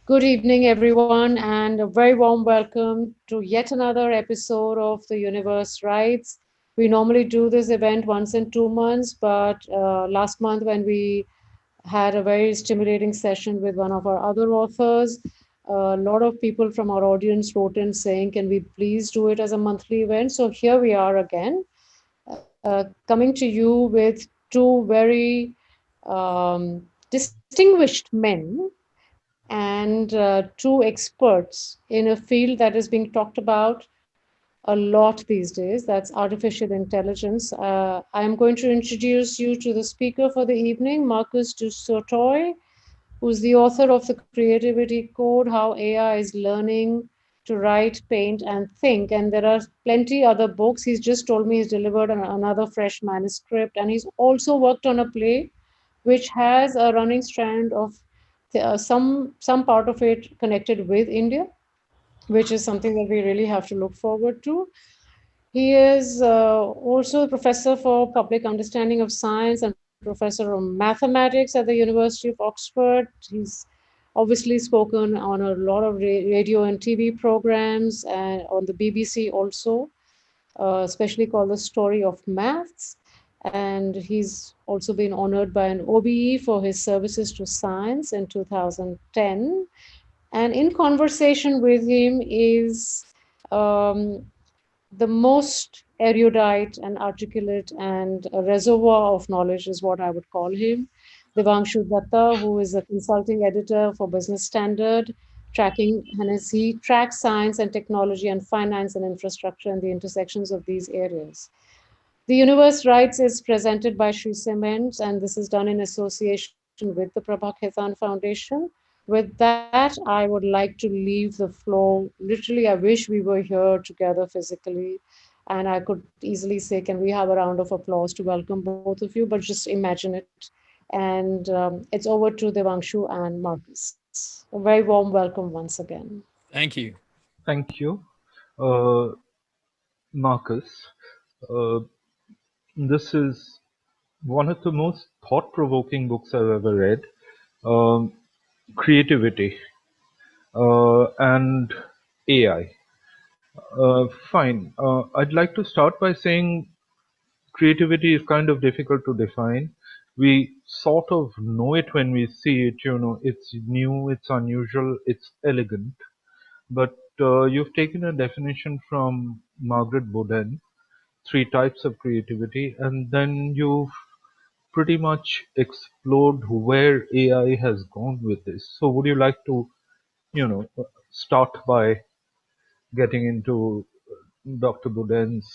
Good evening, everyone, and a very warm welcome to yet another episode of The Universe Writes. We normally do this event once in 2 months, but last month, when we had a very stimulating session with one of our other authors, a lot of people from our audience wrote in saying, can we please do it as a monthly event? So here we are again, coming to you with two very distinguished men and two experts in a field that is being talked about a lot these days. That's artificial intelligence. I am going to introduce you to the speaker for the evening, Marcus du Sotoy, who's the author of The Creativity Code, How AI is Learning to Write, Paint, and Think. And there are plenty other books. He's just told me he's delivered another fresh manuscript, and he's also worked on a play which has a running strand of some part of it connected with India, which is something that we really have to look forward to. He is also a professor for public understanding of science and professor of mathematics at the University of Oxford. He's obviously spoken on a lot of radio and TV programs and on the BBC also, especially called The Story of Maths. And he's also been honored by an OBE for his services to science in 2010. And in conversation with him is the most erudite and articulate and a reservoir of knowledge is what I would call him. Devanshu Datta, who is a consulting editor for Business Standard, tracking and as he tracks science and technology and finance and infrastructure and the intersections of these areas. The Universe Rights is presented by Sri Cement, and this is done in association with the Prabha Khaitan Foundation. With that, I would like to leave the floor. Literally, I wish we were here together physically, and I could easily say, can we have a round of applause to welcome both of you? But just imagine it. And it's over to Devanshu and Marcus. A very warm welcome once again. Thank you. Thank you, uh, Marcus. Uh, this is one of the most thought-provoking books I've ever read. Um, Creativity and AI. Fine. I'd like to start by saying creativity is kind of difficult to define. We sort of know it when we see it. It's new, it's unusual, it's elegant. But you've taken a definition from Margaret Bourdain, three types of creativity, and then you've pretty much explored where AI has gone with this. So would you like to, start by getting into Dr. Bourdain's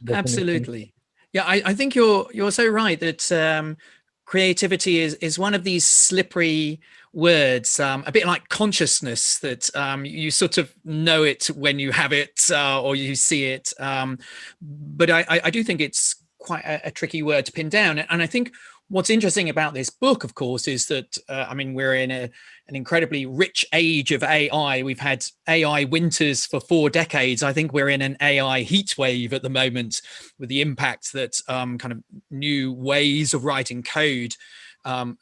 definition? Absolutely. Yeah, I think you're so right that creativity is one of these slippery words, a bit like consciousness, that you sort of know it when you have it or you see it. But I do think it's quite a tricky word to pin down. And I think what's interesting about this book, of course, is that I mean, we're in an incredibly rich age of AI. We've had AI winters for 4 decades. I think we're in an AI heat wave at the moment, with the impact that kind of new ways of writing code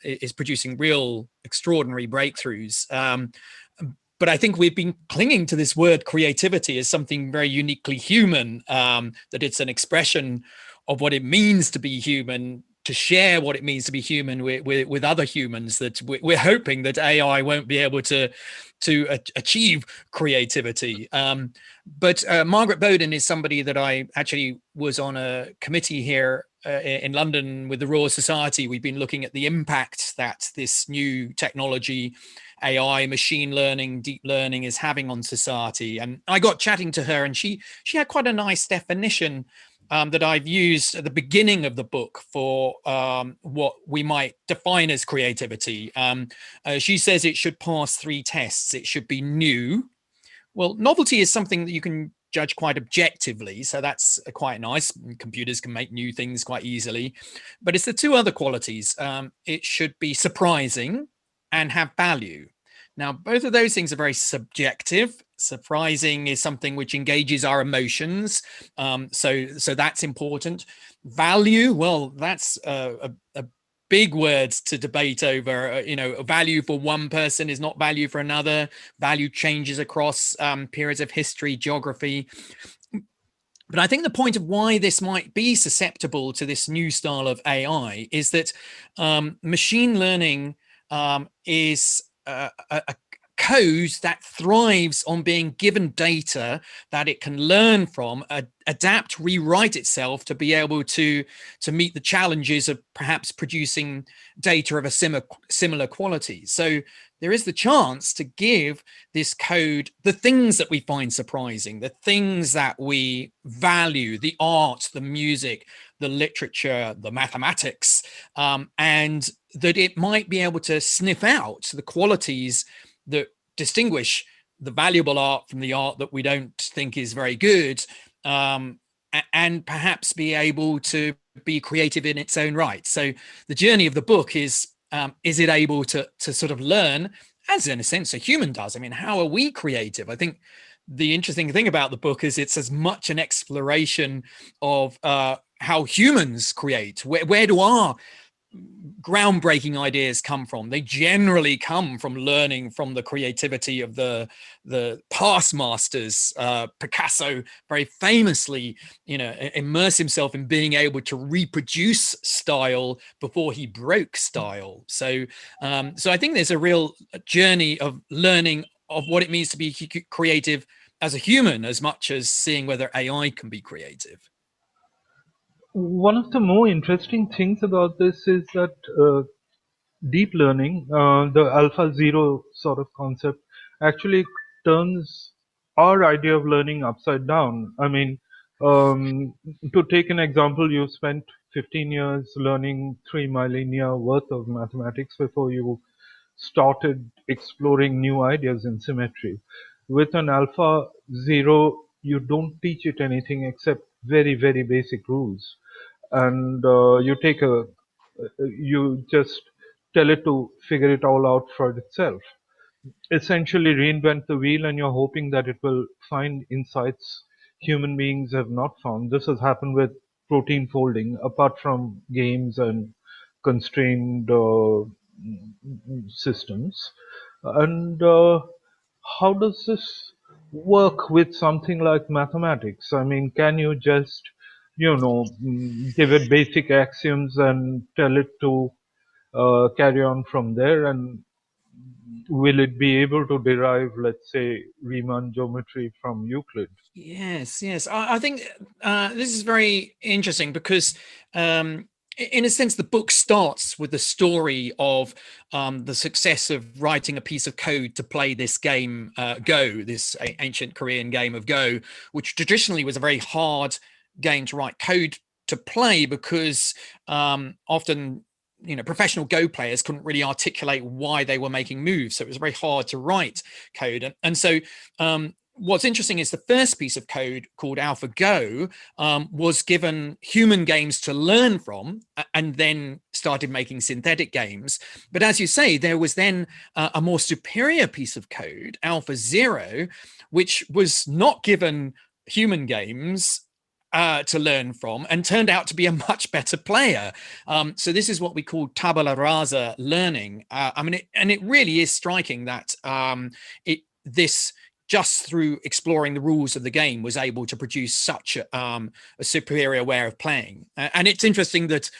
is producing real extraordinary breakthroughs. But I think we've been clinging to this word creativity as something very uniquely human, that it's an expression of what it means to be human, to share what it means to be human with other humans, that we're hoping that AI won't be able to achieve creativity. But Margaret Boden is somebody that I actually was on a committee here in London with the Royal Society. We've been looking at the impact that this new technology, AI, machine learning, deep learning, is having on society. And I got chatting to her, and she had quite a nice definition that I've used at the beginning of the book for what we might define as creativity. She says it should pass 3 tests. It should be new. Well, novelty is something that you can judge quite objectively, so that's quite nice. Computers can make new things quite easily. But it's the 2 other qualities. It should be surprising and have value. Now, both of those things are very subjective. Surprising is something which engages our emotions, so that's important. Value, well, that's a big words to debate over. You know, value for one person is not value for another. Value changes across periods of history, geography. But I think the point of why this might be susceptible to this new style of AI is that machine learning is a code that thrives on being given data that it can learn from, adapt, rewrite itself to be able to meet the challenges of perhaps producing data of a similar quality. So there is the chance to give this code the things that we find surprising, the things that we value, the art, the music, the literature, the mathematics, and that it might be able to sniff out the qualities that distinguish the valuable art from the art that we don't think is very good, and perhaps be able to be creative in its own right. So the journey of the book is it able to sort of learn, as in a sense a human does? I mean, how are we creative? I think the interesting thing about the book is it's as much an exploration of how humans create. Where do our groundbreaking ideas come from? They generally come from learning from the creativity of the past masters. Picasso very famously, you know, immersed himself in being able to reproduce style before he broke style. So I think there's a real journey of learning of what it means to be creative as a human, as much as seeing whether AI can be creative. One of the more interesting things about this is that deep learning, the alpha zero sort of concept, actually turns our idea of learning upside down. I mean, to take an example, you spent 15 years learning 3 millennia worth of mathematics before you started exploring new ideas in symmetry. With an alpha zero, you don't teach it anything except very, very basic rules. And you just tell it to figure it all out for itself. Essentially reinvent the wheel, and you're hoping that it will find insights human beings have not found. This has happened with protein folding, apart from games and constrained systems. And how does this work with something like mathematics? I mean, can you just, give it basic axioms and tell it to carry on from there? And will it be able to derive, let's say, Riemann geometry from Euclid? Yes. I think this is very interesting because, in a sense, the book starts with the story of the success of writing a piece of code to play this game, Go, this ancient Korean game of Go, which traditionally was a very hard game to write code to play because often, professional Go players couldn't really articulate why they were making moves. So it was very hard to write code. And so what's interesting is the first piece of code, called AlphaGo, was given human games to learn from, and then started making synthetic games. But as you say, there was then a more superior piece of code, AlphaZero, which was not given human games to learn from, and turned out to be a much better player. So this is what we call tabula rasa learning. It really is striking that this, just through exploring the rules of the game, was able to produce such a superior way of playing. And it's interesting that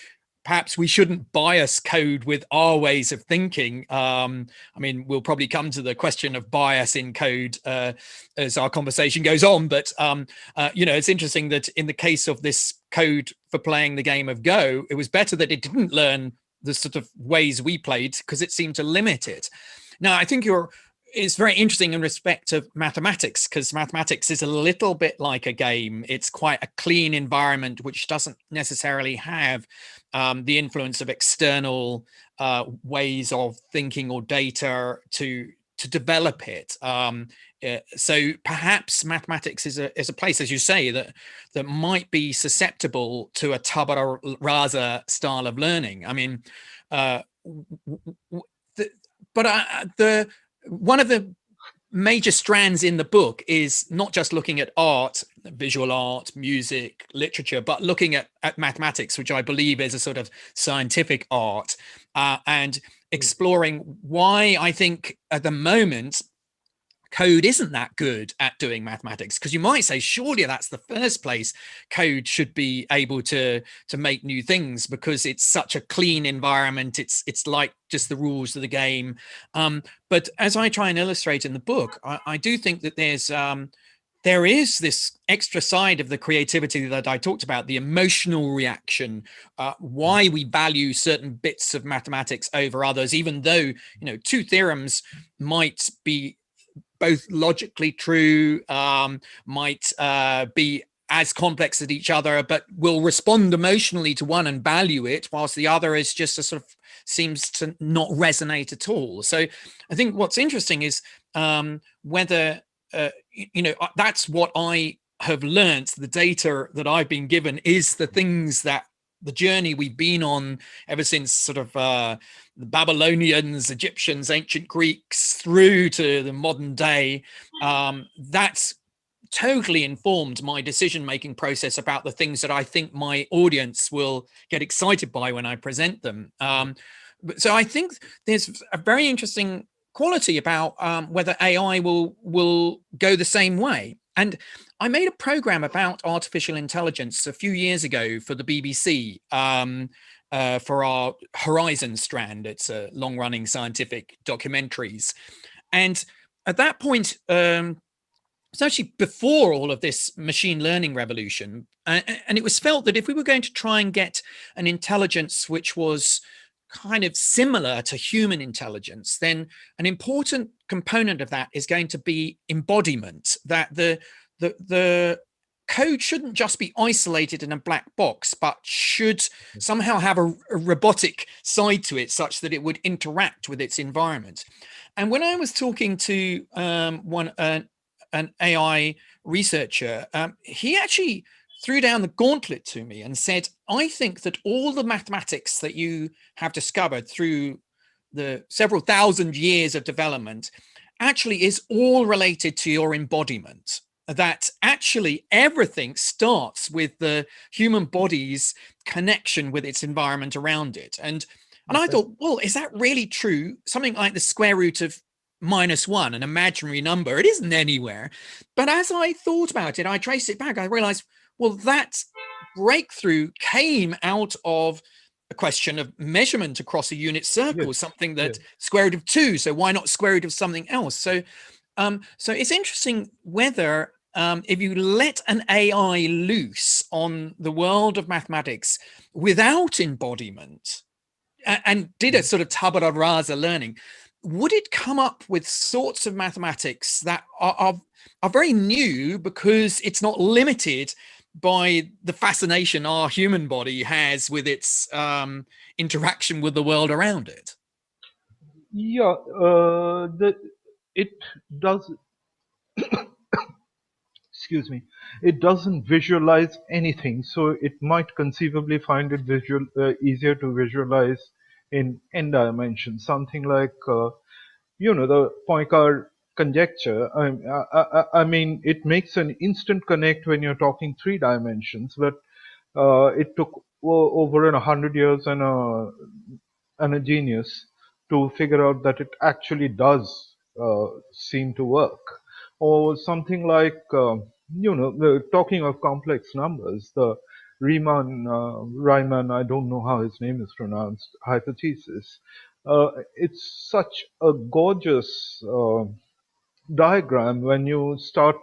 perhaps we shouldn't bias code with our ways of thinking. We'll probably come to the question of bias in code as our conversation goes on. But, it's interesting that in the case of this code for playing the game of Go, it was better that it didn't learn the sort of ways we played, because it seemed to limit it. Now, I think it's very interesting in respect of mathematics, because mathematics is a little bit like a game. It's quite a clean environment, which doesn't necessarily have the influence of external ways of thinking or data to develop it. So perhaps mathematics is a place, as you say, that might be susceptible to a tabula rasa style of learning. One of the major strands in the book is not just looking at art, visual art, music, literature, but looking at mathematics, which I believe is a sort of scientific art, and exploring why I think at the moment code isn't that good at doing mathematics. Because you might say, surely that's the first place code should be able to make new things, because it's such a clean environment. It's like just the rules of the game. But as I try and illustrate in the book, I do think that there is this extra side of the creativity that I talked about, the emotional reaction, why we value certain bits of mathematics over others, even though, two theorems might be both logically true, might be as complex as each other, but will respond emotionally to one and value it, whilst the other is just a sort of seems to not resonate at all. So I think what's interesting is whether, that's what I have learned. The data that I've been given is the things that the journey we've been on ever since sort of the Babylonians, Egyptians, ancient Greeks through to the modern day. That's totally informed my decision-making process about the things that I think my audience will get excited by when I present them. So I think there's a very interesting quality about whether AI will go the same way. And I made a program about artificial intelligence a few years ago for the BBC, for our Horizon strand. It's a long-running scientific documentaries. And at that point, it's actually before all of this machine learning revolution. And it was felt that if we were going to try and get an intelligence which was kind of similar to human intelligence, then an important component of that is going to be embodiment, that the code shouldn't just be isolated in a black box, but should somehow have a robotic side to it, such that it would interact with its environment. And when I was talking to an AI researcher, he actually threw down the gauntlet to me and said, I think that all the mathematics that you have discovered through the several thousand years of development actually is all related to your embodiment. That actually everything starts with the human body's connection with its environment around it. And I thought, well, is that really true? Something like the square root of -1, an imaginary number, it isn't anywhere. But as I thought about it, I traced it back, I realized, well, that breakthrough came out of a question of measurement across a unit circle, something that square root of 2, so why not square root of something else? So so it's interesting whether if you let an AI loose on the world of mathematics without embodiment and did a sort of tabula rasa learning, would it come up with sorts of mathematics that are very new, because it's not limited by the fascination our human body has with its interaction with the world around it? Yeah, it does. Excuse me. It doesn't visualize anything, so it might conceivably find it easier to visualize in n dimensions. Something like the Poincare conjecture. I mean, it makes an instant connect when you're talking 3 dimensions, but it took over 100 years and a genius to figure out that it actually does seem to work. Or something like, talking of complex numbers, the Riemann, I don't know how his name is pronounced, hypothesis. It's such a gorgeous diagram when you start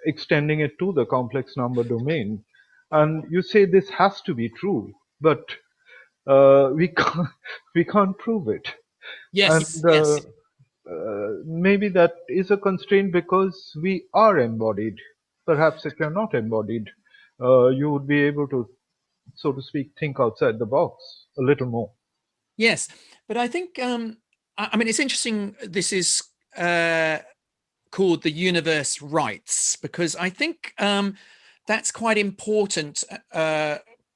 extending it to the complex number domain. And you say this has to be true, but we can't prove it. Yes, and yes. Maybe that is a constraint because we are embodied. Perhaps if you're not embodied, you would be able to, so to speak, think outside the box a little more. Yes, but I think I mean, it's interesting. This is called the universe writes, because I think that's quite important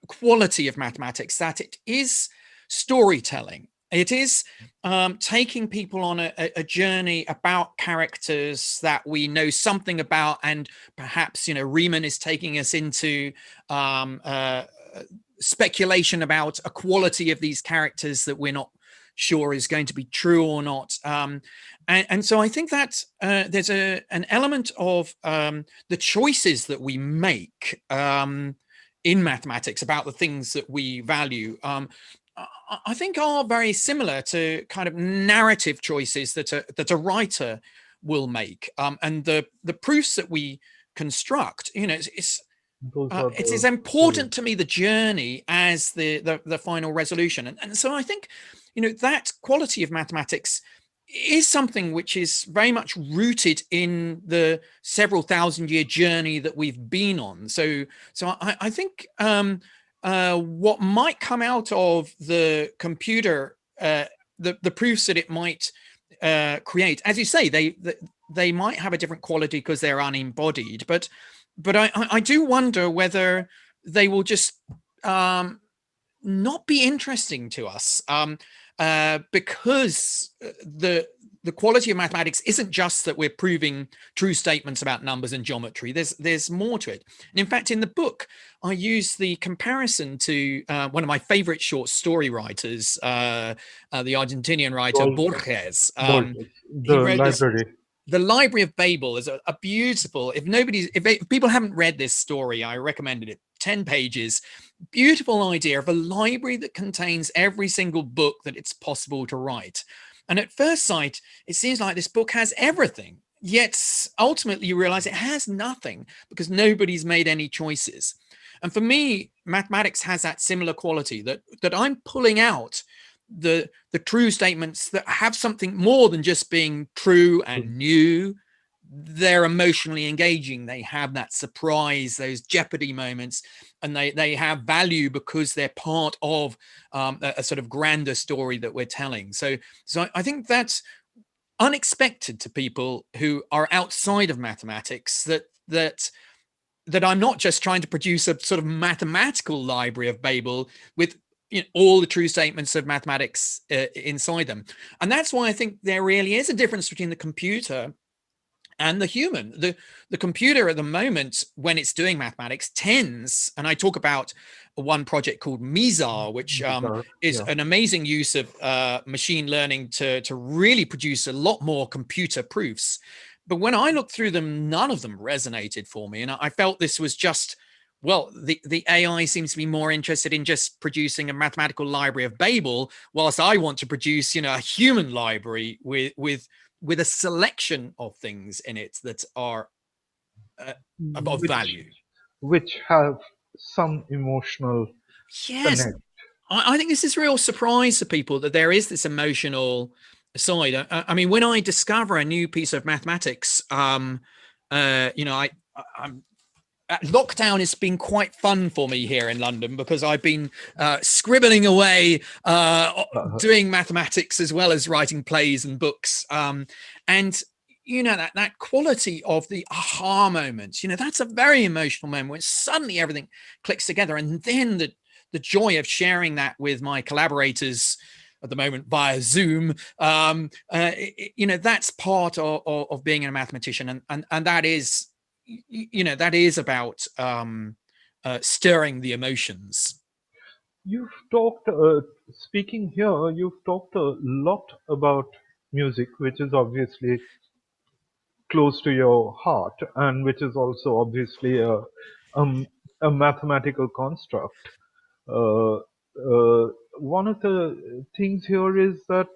quality of mathematics, that it is storytelling. It is taking people on a journey about characters that we know something about, and perhaps, Riemann is taking us into um, uh, speculation about a quality of these characters that we're not sure is going to be true or not. And so I think that there's an element of the choices that we make in mathematics about the things that we value. I think are very similar to kind of narrative choices that a writer will make, and the proofs that we construct. Those are It's as the important to me the journey as the final resolution, and so I think that quality of mathematics is something which is very much rooted in the several thousand-year journey that we've been on. So I think what might come out of the computer, the proofs that it might create, as you say, they might have a different quality because they're unembodied, but I do wonder whether they will just not be interesting to us, because the quality of mathematics isn't just that we're proving true statements about numbers and geometry. There's more to it. And in fact, in the book, I use the comparison to one of my favorite short story writers, the Argentinian writer Borges. He the wrote this. library. The Library of Babel is a beautiful. If people haven't read this story, I recommended it. 10 pages, beautiful idea of a library that contains every single book that it's possible to write. And at first sight, it seems like this book has everything. Yet ultimately, you realize it has nothing because nobody's made any choices. And for me, mathematics has that similar quality that I'm pulling out the true statements that have something more than just being true and new. They're emotionally engaging. They have that surprise, those jeopardy moments, and they have value because they're part of a sort of grander story that we're telling. So I think that's unexpected to people who are outside of mathematics, that I'm not just trying to produce a sort of mathematical Library of Babel with all the true statements of mathematics inside them. And that's why I think there really is a difference between the computer and the human. The computer at the moment, when it's doing mathematics, tends, and I talk about one project called Mizar, which is an amazing use of machine learning to really produce a lot more computer proofs. But when I looked through them, none of them resonated for me. And I felt this was just, well, the AI seems to be more interested in just producing a mathematical Library of Babel, whilst I want to produce, a human library with a selection of things in it that are of value. Which have some emotional Yes. connect. I think this is a real surprise to people that there is this emotional side. I mean, when I discover a new piece of mathematics, I'm lockdown has been quite fun for me here in London because I've been scribbling away, doing mathematics as well as writing plays and books. And that quality of the aha moments, that's a very emotional moment where suddenly everything clicks together. And then the joy of sharing that with my collaborators at the moment via Zoom, that's part of being a mathematician. And that is, that is about stirring the emotions. You've talked, speaking here, you've talked a lot about music, which is obviously close to your heart, and which is also obviously a mathematical construct. Uh, One of the things here is that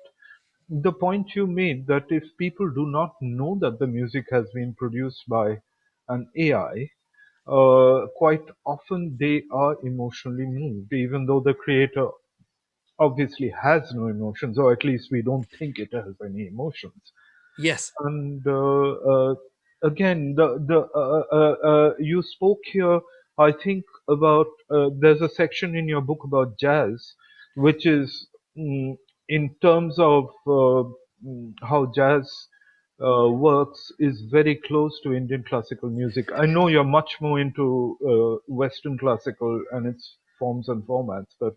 the point you made that if people do not know that the music has been produced by an AI, quite often they are emotionally moved, even though the creator obviously has no emotions, or at least we don't think it has any emotions. Yes. And again, you spoke here, I think, about there's a section in your book about jazz, which is in terms of how jazz works, is very close to Indian classical music. I know you're much more into Western classical and its forms and formats, but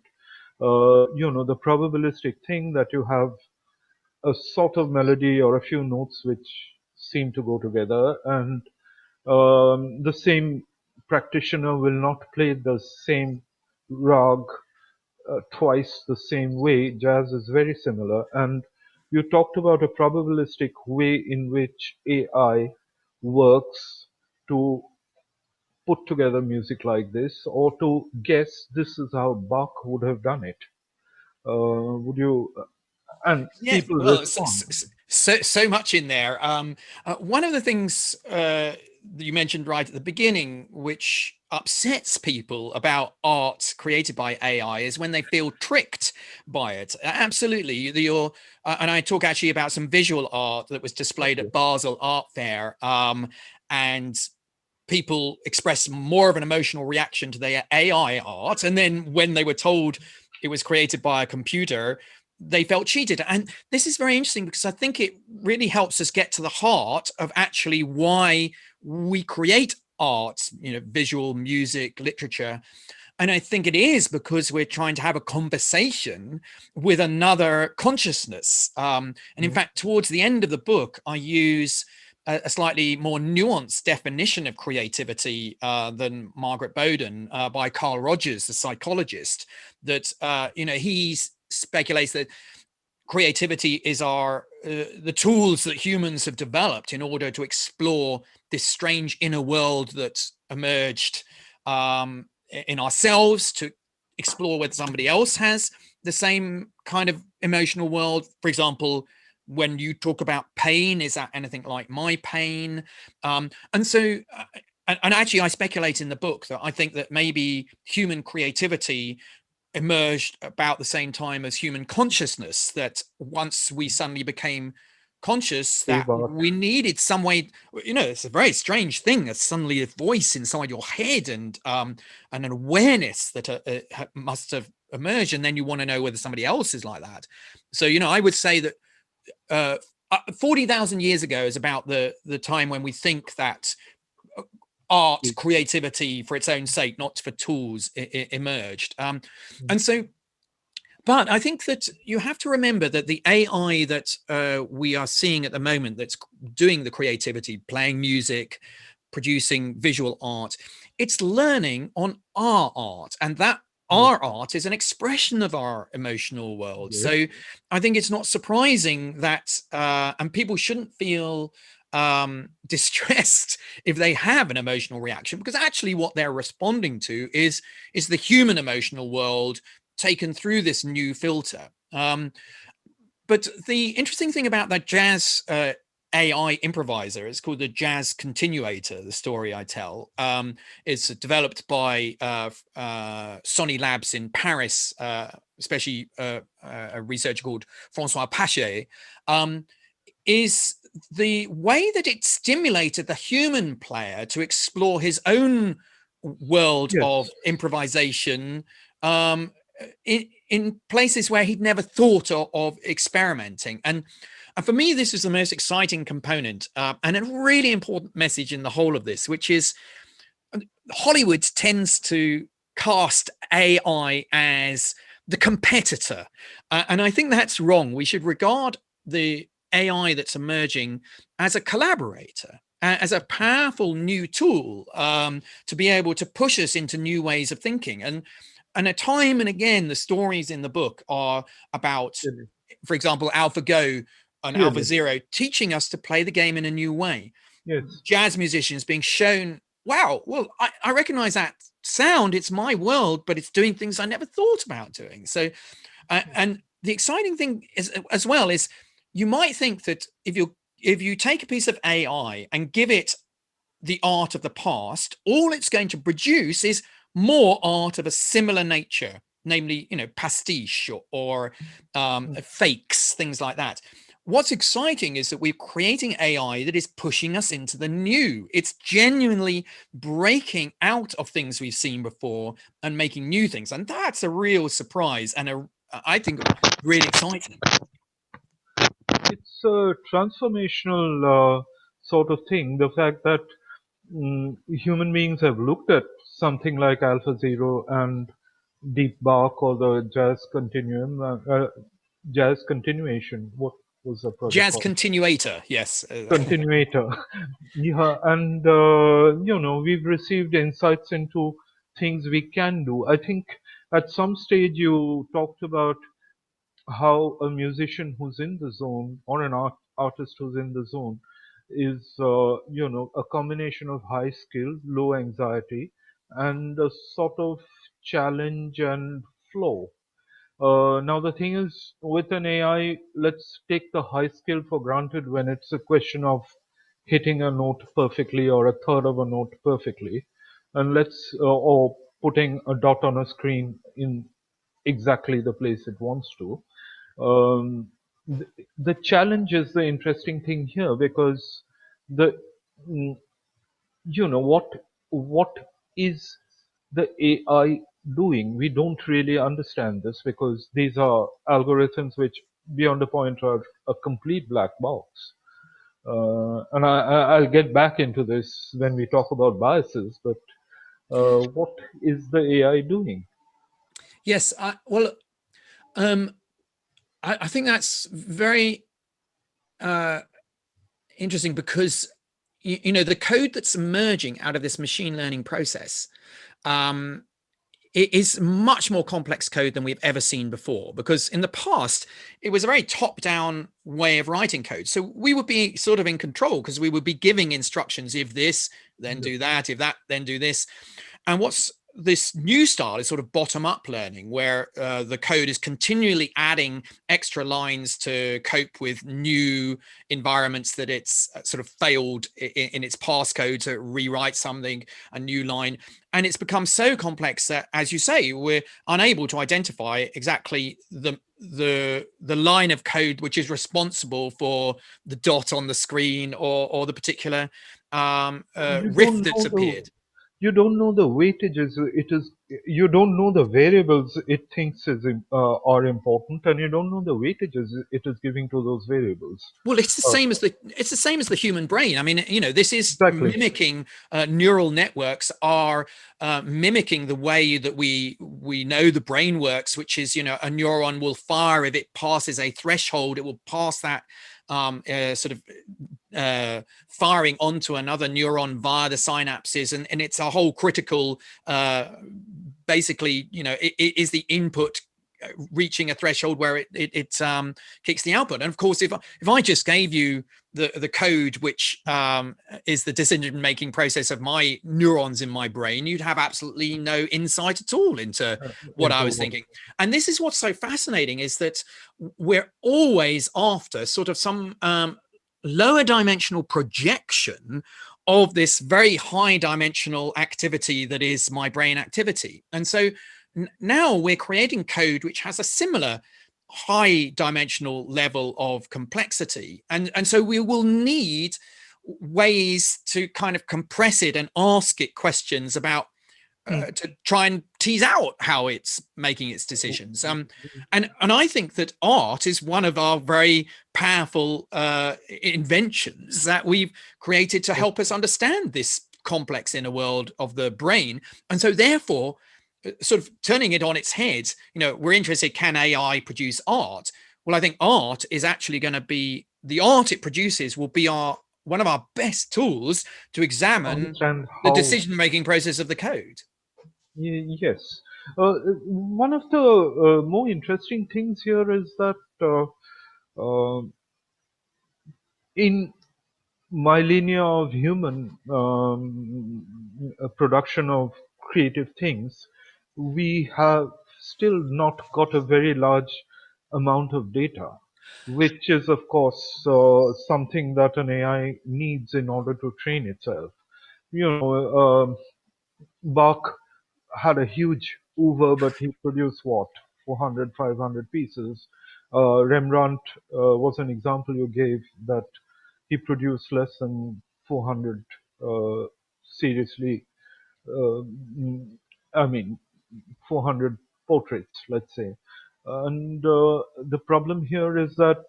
the probabilistic thing that you have a sort of melody or a few notes which seem to go together, and the same practitioner will not play the same rag twice the same way. Jazz is very similar. And you talked about a probabilistic way in which AI works to put together music like this, or to guess this is how Bach would have done it. Would you? And Yeah, people well, respond. so much in there. One of the things that you mentioned right at the beginning, which upsets people about art created by AI, is when they feel tricked by it. Absolutely, and I talk actually about some visual art that was displayed at Basel Art Fair, and people express more of an emotional reaction to their AI art, and then when they were told it was created by a computer, they felt cheated. And this is very interesting because I think it really helps us get to the heart of actually why we create art, visual, music, literature. And I think it is because we're trying to have a conversation with another consciousness. And in fact, towards the end of the book, I use a slightly more nuanced definition of creativity than Margaret Bowden by Carl Rogers, the psychologist, that, he speculates that creativity is the tools that humans have developed in order to explore this strange inner world that emerged in ourselves, to explore whether somebody else has the same kind of emotional world. For example, when you talk about pain, is that anything like my pain? And actually, I speculate in the book that I think that maybe human creativity emerged about the same time as human consciousness, that once we suddenly became conscious that we needed some way, it's a very strange thing, that suddenly a voice inside your head and an awareness that must have emerged, and then you want to know whether somebody else is like that. So I would say that 40,000 years ago is about the time when we think that art, creativity for its own sake, not for tools, emerged. And so, but I think that you have to remember that the AI that we are seeing at the moment, that's doing the creativity, playing music, producing visual art, it's learning on our art, and that our art is an expression of our emotional world. So I think it's not surprising that, and people shouldn't feel distressed if they have an emotional reaction, because actually what they're responding to is the human emotional world taken through this new filter. But the interesting thing about that jazz AI improviser, it's called the Jazz Continuator, the story I tell. It's developed by Sony Labs in Paris, especially a researcher called Francois Pachet, is the way that it stimulated the human player to explore his own world of improvisation in places where he'd never thought of experimenting. And for me, this is the most exciting component and a really important message in the whole of this, which is Hollywood tends to cast AI as the competitor. And I think that's wrong. We should regard the AI that's emerging as a collaborator, as a powerful new tool to be able to push us into new ways of thinking. And a time and again, the stories in the book are about, for example, AlphaGo and AlphaZero teaching us to play the game in a new way. Jazz musicians being shown, wow, well, I recognize that sound. It's my world, but it's doing things I never thought about doing. So, and the exciting thing is, as well, is you might think that if you take a piece of AI and give it the art of the past, all it's going to produce is more art of a similar nature, namely, pastiche or fakes, things like that. What's exciting is that we're creating AI that is pushing us into the new. It's genuinely breaking out of things we've seen before and making new things. And that's a real surprise and I think really exciting. It's a transformational sort of thing. The fact that human beings have looked at something like AlphaZero and deep Bach or the jazz continuum, jazz continuation. What was the project Jazz called? Continuator, yes. Continuator. Yeah, and we've received insights into things we can do. I think at some stage you talked about how a musician who's in the zone or an artist who's in the zone is a combination of high skill, low anxiety, and a sort of challenge and flow. Now the thing is, with an AI, let's take the high skill for granted when it's a question of hitting a note perfectly or a third of a note perfectly, and or putting a dot on a screen in exactly the place it wants to. Um, the challenge is the interesting thing here, because the mm, what is the AI doing? We don't really understand this, because these are algorithms which, beyond a point, are a complete black box. And I'll get back into this when we talk about biases. But what is the AI doing? Yes, I think that's very interesting, because the code that's emerging out of this machine learning process, it is much more complex code than we've ever seen before, because in the past it was a very top-down way of writing code. So we would be sort of in control, because we would be giving instructions: if this, then do that; if that, then do this. And what's this new style is sort of bottom-up learning, where the code is continually adding extra lines to cope with new environments that it's sort of failed in its passcode to rewrite something, a new line. And it's become so complex that, as you say, we're unable to identify exactly the line of code which is responsible for the dot on the screen, or the particular You riff don't that's know the appeared. you don't know the weightages. You don't know the variables it thinks are important, and you don't know the weightages it is giving to those variables. Well, it's the same as the human brain. I mean, this is Exactly. mimicking neural networks are mimicking the way that we know the brain works, which is, a neuron will fire if it passes a threshold. It will pass that sort of firing onto another neuron via the synapses, and it's a whole critical basically, it is the input reaching a threshold where it kicks the output. And of course, if I just gave you the code which is the decision making process of my neurons in my brain, you'd have absolutely no insight at all into what I was thinking. And this is what's so fascinating, is that we're always after sort of some lower dimensional projection of this very high dimensional activity that is my brain activity. And so now we're creating code which has a similar high dimensional level of complexity. And so we will need ways to kind of compress it and ask it questions about to try and tease out how it's making its decisions. And I think that art is one of our very powerful inventions that we've created to help us understand this complex inner world of the brain. And so therefore, sort of turning it on its head, we're interested, can AI produce art? Well, I think art is actually going to be, the art it produces will be one of our best tools to examine the decision-making process of the code. Yes. One of the more interesting things here is that in my linear of human production of creative things, we have still not got a very large amount of data, which is, of course, something that an AI needs in order to train itself. Bach had a huge oeuvre, but he produced what, 400, 500 pieces. Rembrandt was an example you gave, that he produced less than 400 seriously, uh, I mean, 400 portraits, let's say. And the problem here is that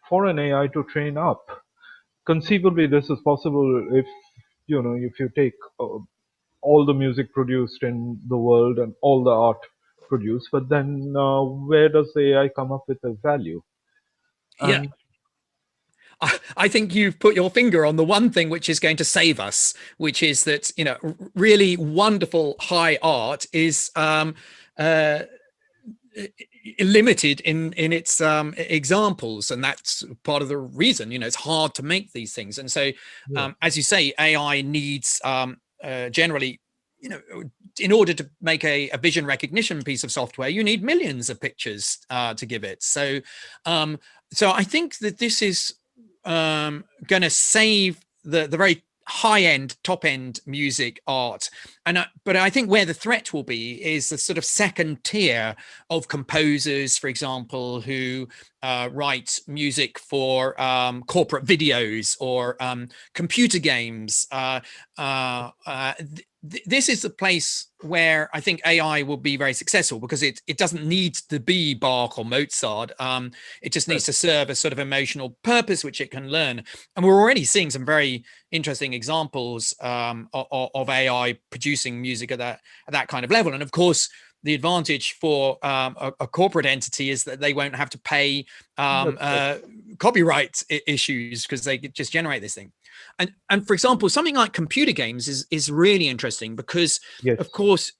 for an AI to train up, conceivably this is possible if you take all the music produced in the world and all the art produced, but then where does the AI come up with a value? Yeah. And I think you've put your finger on the one thing which is going to save us, which is that, you know, really wonderful high art is limited in its examples, and that's part of the reason, you know, it's hard to make these things. And so as you say, AI needs generally, you know, in order to make a vision recognition piece of software, you need millions of pictures to give it. So so I think that this is going to save the very high-end, top-end music art. And but I think where the threat will be is the sort of second tier of composers, for example, who write music for corporate videos or computer games. This is the place where I think AI will be very successful, because it doesn't need to be Bach or Mozart. It just needs to serve a sort of emotional purpose, which it can learn. And we're already seeing some very interesting examples of AI producing music at that kind of level. And of course, the advantage for a corporate entity is that they won't have to pay copyright issues, because they just generate this thing. And for example, something like computer games is really interesting, because of course,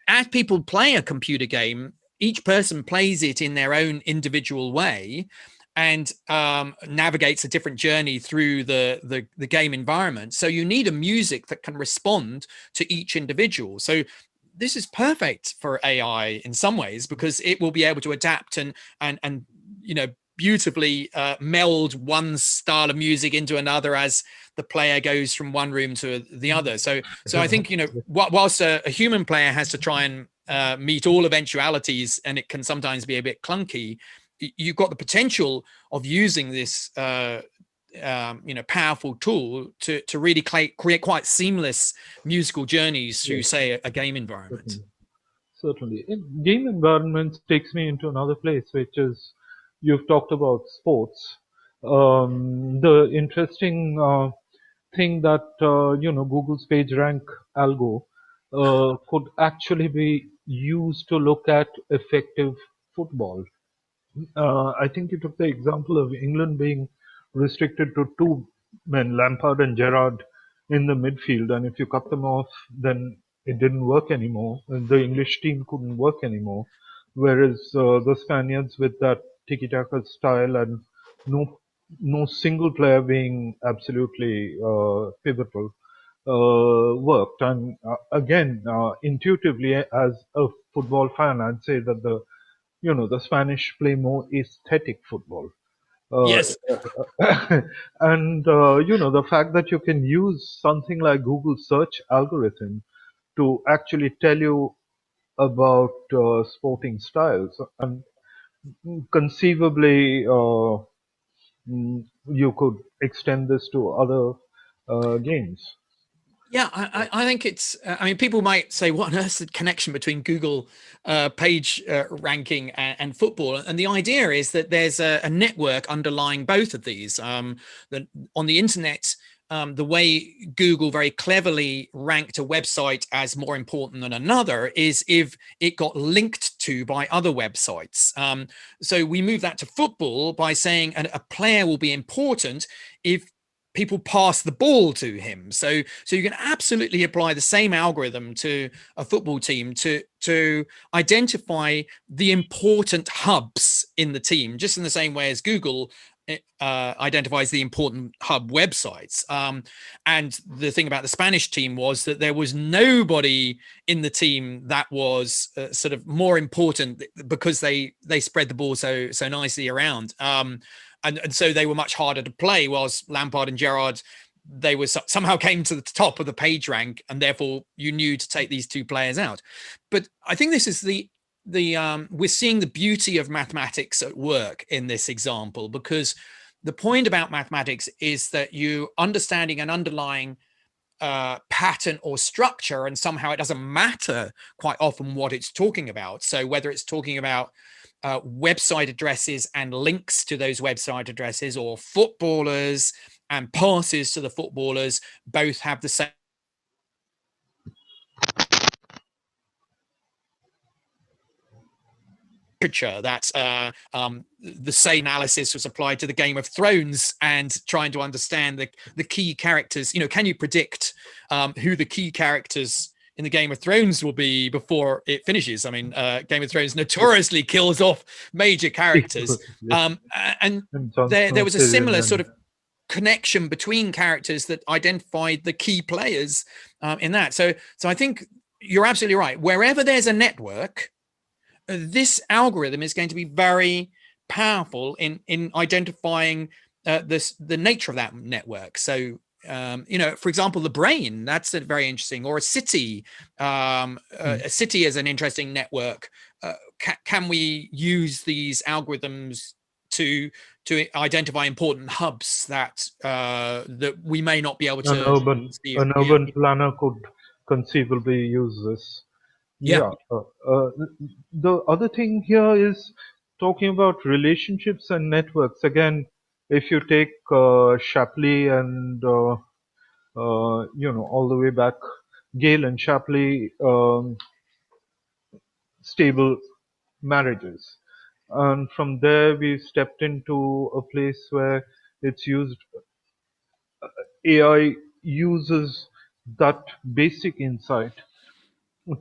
as people play a computer game, each person plays it in their own individual way and navigates a different journey through the game environment. So you need a music that can respond to each individual. So this is perfect for AI in some ways, because it will be able to adapt and you know, beautifully meld one style of music into another as the player goes from one room to the other. So I think, you know, whilst a human player has to try and meet all eventualities, and it can sometimes be a bit clunky, you've got the potential of using this you know, powerful tool to really create quite seamless musical journeys through, say, a game environment. Certainly. In game environments takes me into another place, which is, you've talked about sports. The interesting thing that, you know, Google's PageRank algo could actually be used to look at effective football. I think you took the example of England being restricted to two men, Lampard and Gerrard, in the midfield, and if you cut them off, then it didn't work anymore. And the English team couldn't work anymore. Whereas the Spaniards, with that tiki-taka style and no single player being absolutely pivotal, worked. And again, intuitively, as a football fan, I'd say that the Spanish play more aesthetic football. Yes. And the fact that you can use something like Google search algorithm to actually tell you about sporting styles, and conceivably you could extend this to other games. Yeah, I think it's, I mean, people might say, what on earth's the connection between Google page ranking and football? And the idea is that there's a network underlying both of these. That on the internet, the way Google very cleverly ranked a website as more important than another is if it got linked to by other websites. So we move that to football by saying a player will be important if people pass the ball to him. So you can absolutely apply the same algorithm to a football team to identify the important hubs in the team, just in the same way as Google identifies the important hub websites. And the thing about the Spanish team was that there was nobody in the team that was sort of more important, because they spread the ball so nicely around. And so they were much harder to play, whilst Lampard and Gerrard, they were somehow came to the top of the page rank, and therefore you knew to take these two players out. But I think this is we're seeing the beauty of mathematics at work in this example, because the point about mathematics is that you understanding an underlying pattern or structure, and somehow it doesn't matter quite often what it's talking about. So whether it's talking about website addresses and links to those website addresses, or footballers and passes to the footballers, both have the same that the same analysis was applied to the Game of Thrones and trying to understand the key characters. Can you predict who the key characters in the Game of Thrones will be before it finishes? I mean, Game of Thrones notoriously kills off major characters, and there was a similar sort of connection between characters that identified the key players in that. So I think you're absolutely right. Wherever there's a network, this algorithm is going to be very powerful in identifying the nature of that network. So, for example, the brain, that's very interesting, or a city. A city is an interesting network. Can we use these algorithms to identify important hubs that we may not be able to see? An urban planner could conceivably use this. Yeah. The other thing here is talking about relationships and networks. Again, if you take Shapley and all the way back, Gale and Shapley, stable marriages, and from there we stepped into a place where it's used. AI uses that basic insight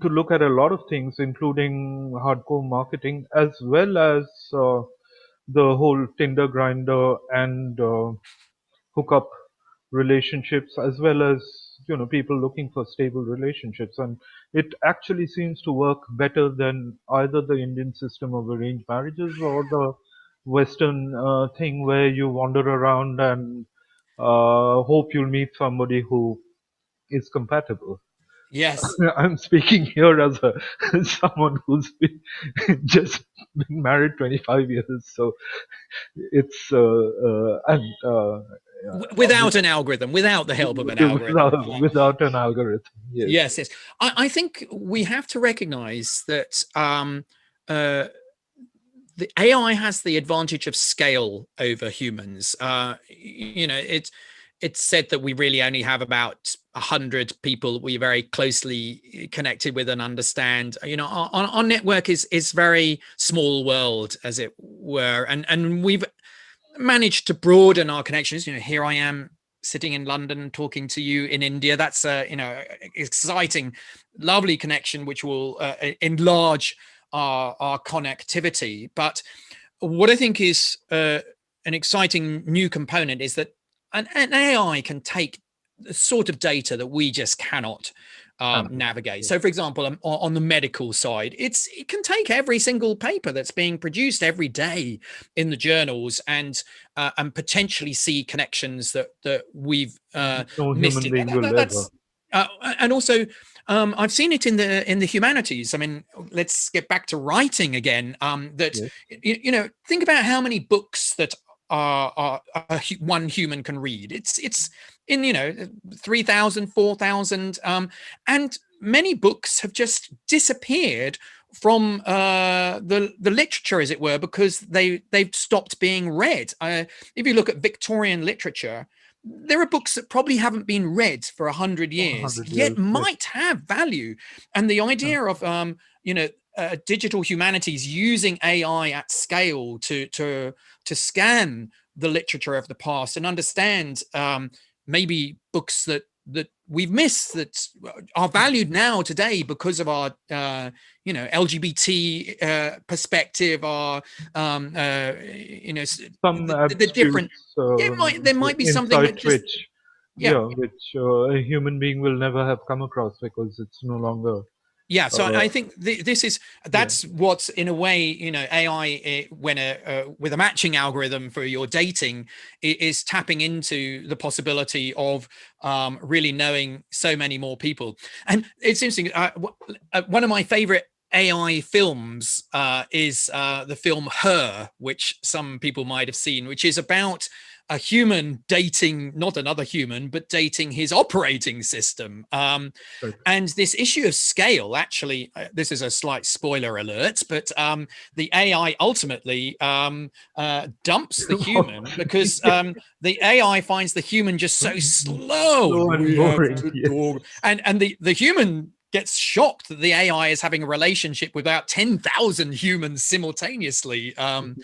to look at a lot of things, including hardcore marketing, as well as the whole Tinder grinder and hookup relationships, as well as people looking for stable relationships. And it actually seems to work better than either the Indian system of arranged marriages or the Western thing where you wander around and hope you'll meet somebody who is compatible. Yes. I'm speaking here as someone who's just been married 25 years, so it's without an algorithm, without the help of an algorithm, without an algorithm. Yes. I think we have to recognize that the AI has the advantage of scale over humans. It's said that we really only have about 100 people that we very closely connected with and understand. Our network is very small world, as it were, and we've managed to broaden our connections. Here I am sitting in London talking to you in India. That's exciting, lovely connection, which will enlarge our connectivity. But what I think is an exciting new component is that an AI can take the sort of data that we just cannot navigate. So, for example, on the medical side, it can take every single paper that's being produced every day in the journals and potentially see connections that we've no missed. Human being will ever. And also, I've seen it in the humanities. I mean, let's get back to writing again. Think about how many books that one human can read. It's in 3,000, 4,000, and many books have just disappeared from the literature, as it were, because they've stopped being read. If you look at Victorian literature, there are books that probably haven't been read for 100 years, yet might have value. And the idea of digital humanities using AI at scale to scan the literature of the past and understand maybe books that we've missed that are valued now today because of our LGBT perspective, or some the different there might be something that just, which a human being will never have come across because it's no longer. So I think that's what's, in a way, AI when with a matching algorithm for your dating is tapping into the possibility of really knowing so many more people. And it's interesting. One of my favorite AI films is the film Her, which some people might have seen, which is about a human dating not another human, but dating his operating system. And this issue of scale, actually, this is a slight spoiler alert, but the AI ultimately dumps the human because the AI finds the human just so slow. And boring. And the human gets shocked that the AI is having a relationship with about 10,000 humans simultaneously. And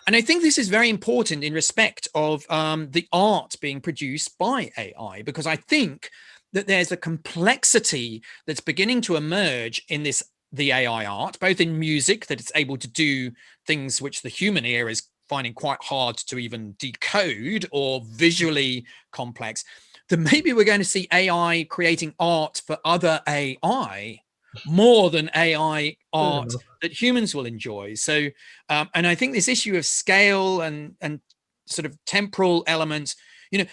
I think this is very important in respect of the art being produced by AI, because I think that there's a complexity that's beginning to emerge in the AI art, both in music, that it's able to do things which the human ear is finding quite hard to even decode, or visually complex, that maybe we're going to see AI creating art for other AI more than AI art that humans will enjoy. So, and I think this issue of scale and sort of temporal elements,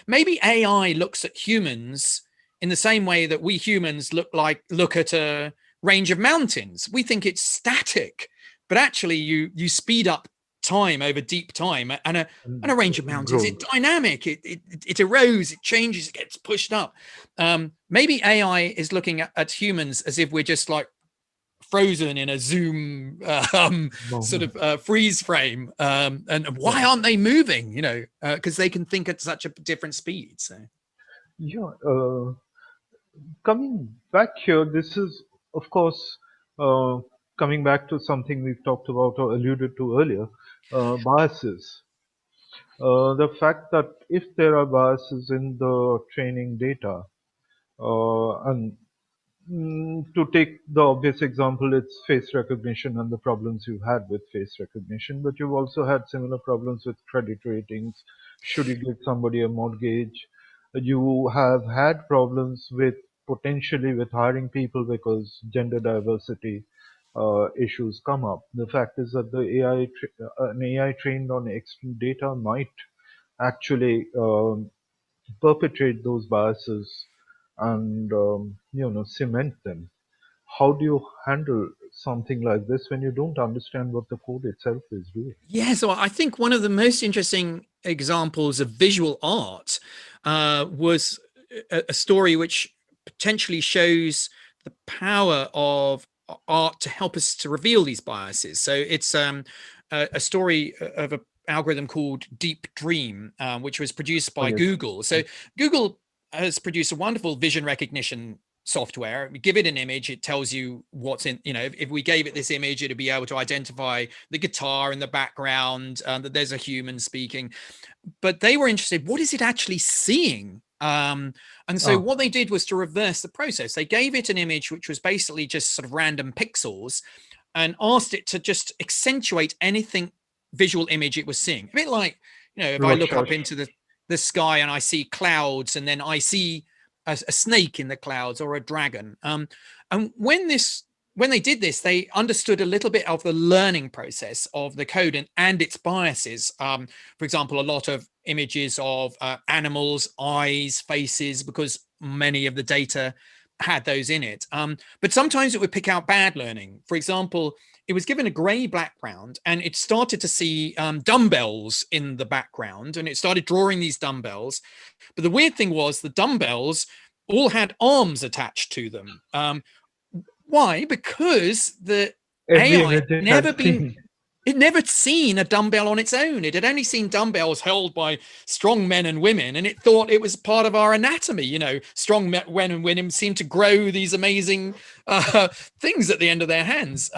maybe AI looks at humans in the same way that we humans look at a range of mountains. We think it's static, but actually you speed up time over deep time, and a range of mountains, it's dynamic, it erodes, it changes, it gets pushed up. Maybe AI is looking at humans as if we're just like frozen in a zoom sort of freeze frame, and why aren't they moving, because they can think at such a different speed. So coming back here, this is of course coming back to something we've talked about or alluded to earlier, biases. The fact that if there are biases in the training data, and to take the obvious example, it's face recognition and the problems you've had with face recognition, but you've also had similar problems with credit ratings. Should you give somebody a mortgage? You have had problems with potentially with hiring people because gender diversity issues come up. The fact is that an AI trained on extreme data might actually perpetrate those biases and cement them. How do you handle something like this when you don't understand what the code itself is doing? Yeah, so I think one of the most interesting examples of visual art was a story which potentially shows the power of art to help us to reveal these biases. So it's a story of an algorithm called Deep Dream, which was produced by Google. So Google has produced a wonderful vision recognition software. We give it an image, it tells you what's in, if we gave it this image, it'd be able to identify the guitar in the background, that there's a human speaking. But they were interested, what is it actually seeing? And so what they did was to reverse the process. They gave it an image which was basically just sort of random pixels, and asked it to just accentuate anything visual image it was seeing. A bit like, if I look up into the sky and I see clouds, and then I see a snake in the clouds or a dragon. And when they did this, they understood a little bit of the learning process of the code and its biases. For example, a lot of images of animals, eyes, faces, because many of the data had those in it. But sometimes it would pick out bad learning. For example, it was given a gray background and it started to see dumbbells in the background, and it started drawing these dumbbells. But the weird thing was the dumbbells all had arms attached to them. Why? Because the AI had never seen a dumbbell on its own. It had only seen dumbbells held by strong men and women, and it thought it was part of our anatomy. Strong men and women seem to grow these amazing things at the end of their hands.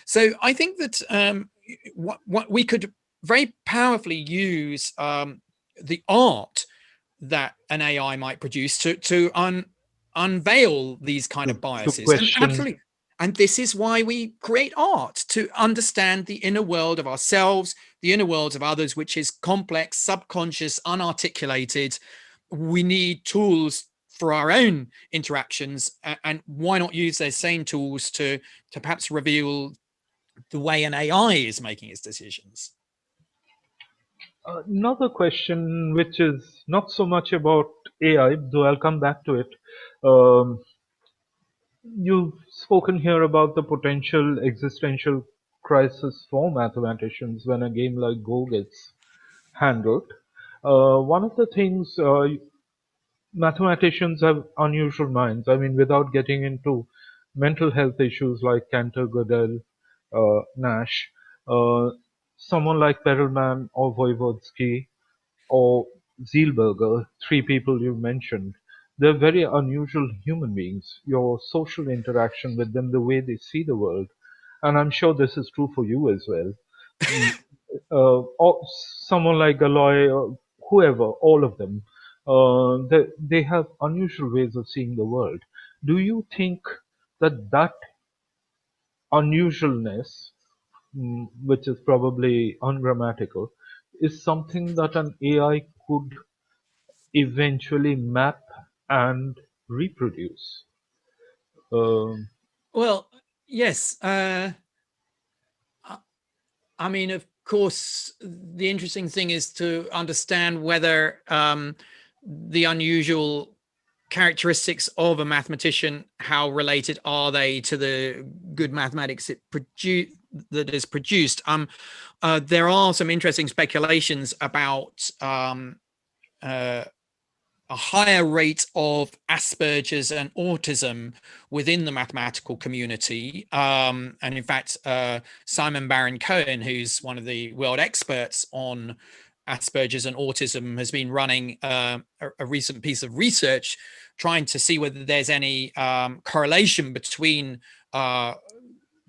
So I think that what we could very powerfully use the art that an AI might produce to unveil these kind of biases. And absolutely. And this is why we create art, to understand the inner world of ourselves, the inner worlds of others, which is complex, subconscious, unarticulated. We need tools for our own interactions, and why not use those same tools to perhaps reveal the way an AI is making its decisions? Another question, which is not so much about AI, though I'll come back to it. You've spoken here about the potential existential crisis for mathematicians when a game like Go gets handled. One of the things, mathematicians have unusual minds. I mean, without getting into mental health issues like Cantor, Gödel, Nash, someone like Perelman or Voevodsky or Zielberger, three people you mentioned, They're very unusual human beings. Your social interaction with them, the way they see the world, and I'm sure this is true for you as well. Mm, or someone like Aloy or whoever, all of them, they have unusual ways of seeing the world. Do you think that unusualness, which is probably ungrammatical, is something that an AI could eventually map and reproduce? Um, Well, yes. I mean, of course, the interesting thing is to understand whether the unusual characteristics of a mathematician, how related are they to the good mathematics that is produced. There are some interesting speculations about uh, a higher rate of Asperger's and autism within the mathematical community. And in fact, Simon Baron-Cohen, who's one of the world experts on Asperger's and autism, has been running a recent piece of research trying to see whether there's any correlation between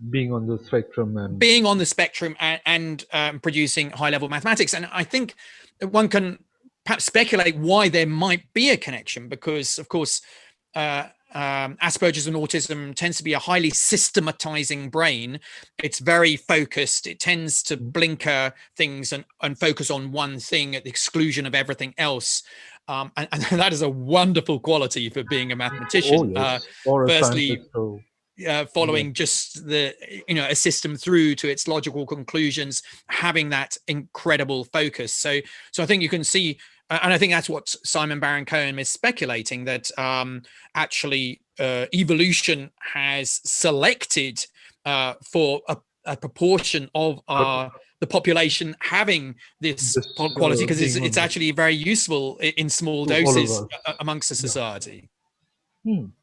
being on the spectrum and being on the spectrum and producing high-level mathematics. And I think one can perhaps speculate why there might be a connection, because, of course, Asperger's and autism tends to be a highly systematizing brain. It's very focused. It tends to blinker things and focus on one thing at the exclusion of everything else. And that is a wonderful quality for being a mathematician. yes, or a Firstly, scientist. So following just the a system through to its logical conclusions, having that incredible focus. So I think you can see, and I think that's what Simon Baron-Cohen is speculating, that actually evolution has selected for a proportion of the population having this quality, because it's actually very useful in small doses amongst the society.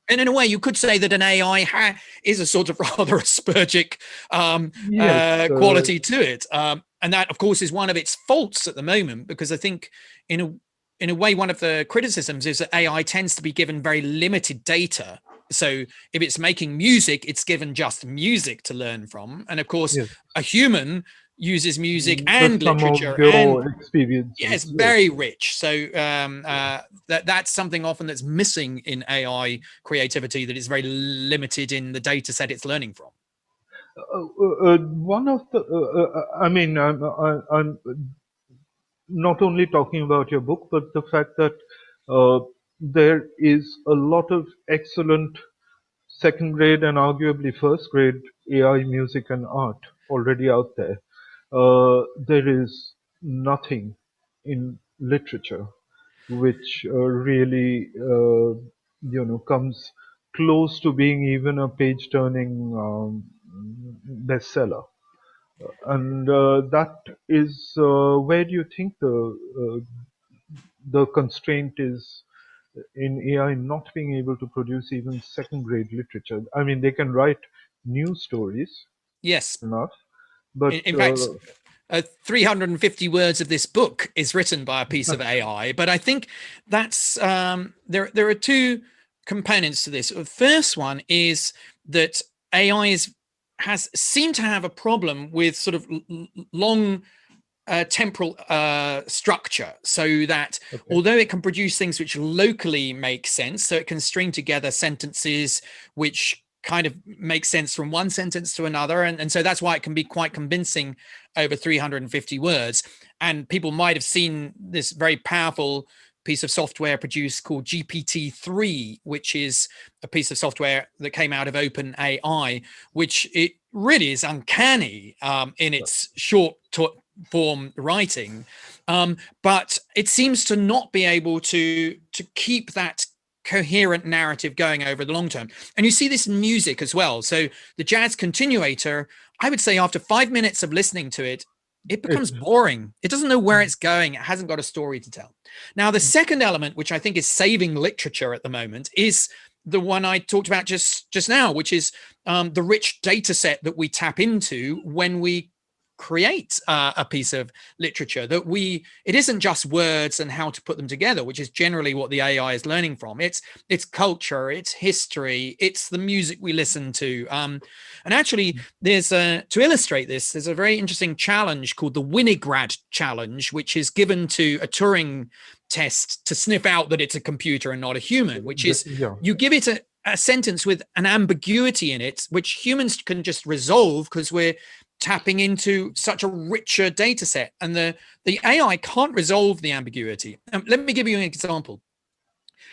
And in a way, you could say that an AI is a sort of rather Aspergic quality to it. And that, of course, is one of its faults at the moment, because I think in a way, one of the criticisms is that AI tends to be given very limited data. So if it's making music, it's given just music to learn from. And of course, a human uses music and literature and experience. Yes, very rich. So that's something often that's missing in AI creativity, that is very limited in the data set it's learning from. One of the, I mean, I'm not only talking about your book, but the fact that there is a lot of excellent second grade and arguably first grade AI music and art already out there. There is nothing in literature which really comes close to being even a page turning bestseller. And that is where do you think the constraint is in AI not being able to produce even second grade literature? I mean, they can write news stories, yes, enough, but in fact, 350 words of this book is written by a piece of AI. But I think that's there are two components to this. The first one is that AI has seemed to have a problem with sort of long temporal structure, so that although it can produce things which locally make sense, so it can string together sentences which kind of make sense from one sentence to another, and so that's why it can be quite convincing over 350 words. And people might have seen this very powerful piece of software produced called GPT-3, which is a piece of software that came out of OpenAI, which it really is uncanny in its short form writing, but it seems to not be able to keep that coherent narrative going over the long term. And you see this in music as well. So the Jazz Continuator, I would say after 5 minutes of listening to it, it becomes boring. It doesn't know where it's going. It hasn't got a story to tell. Now, the second element, which I think is saving literature at the moment, is the one I talked about just now, which is the rich data set that we tap into when we create a piece of literature, that it isn't just words and how to put them together, which is generally what the AI is learning from. It's culture, it's history, it's the music we listen to. And actually, there's to illustrate this, there's a very interesting challenge called the Winograd challenge, which is given to a Turing test to sniff out that it's a computer and not a human, which is you give it a sentence with an ambiguity in it, which humans can just resolve because we're tapping into such a richer data set, and the AI can't resolve the ambiguity. Let me give you an example.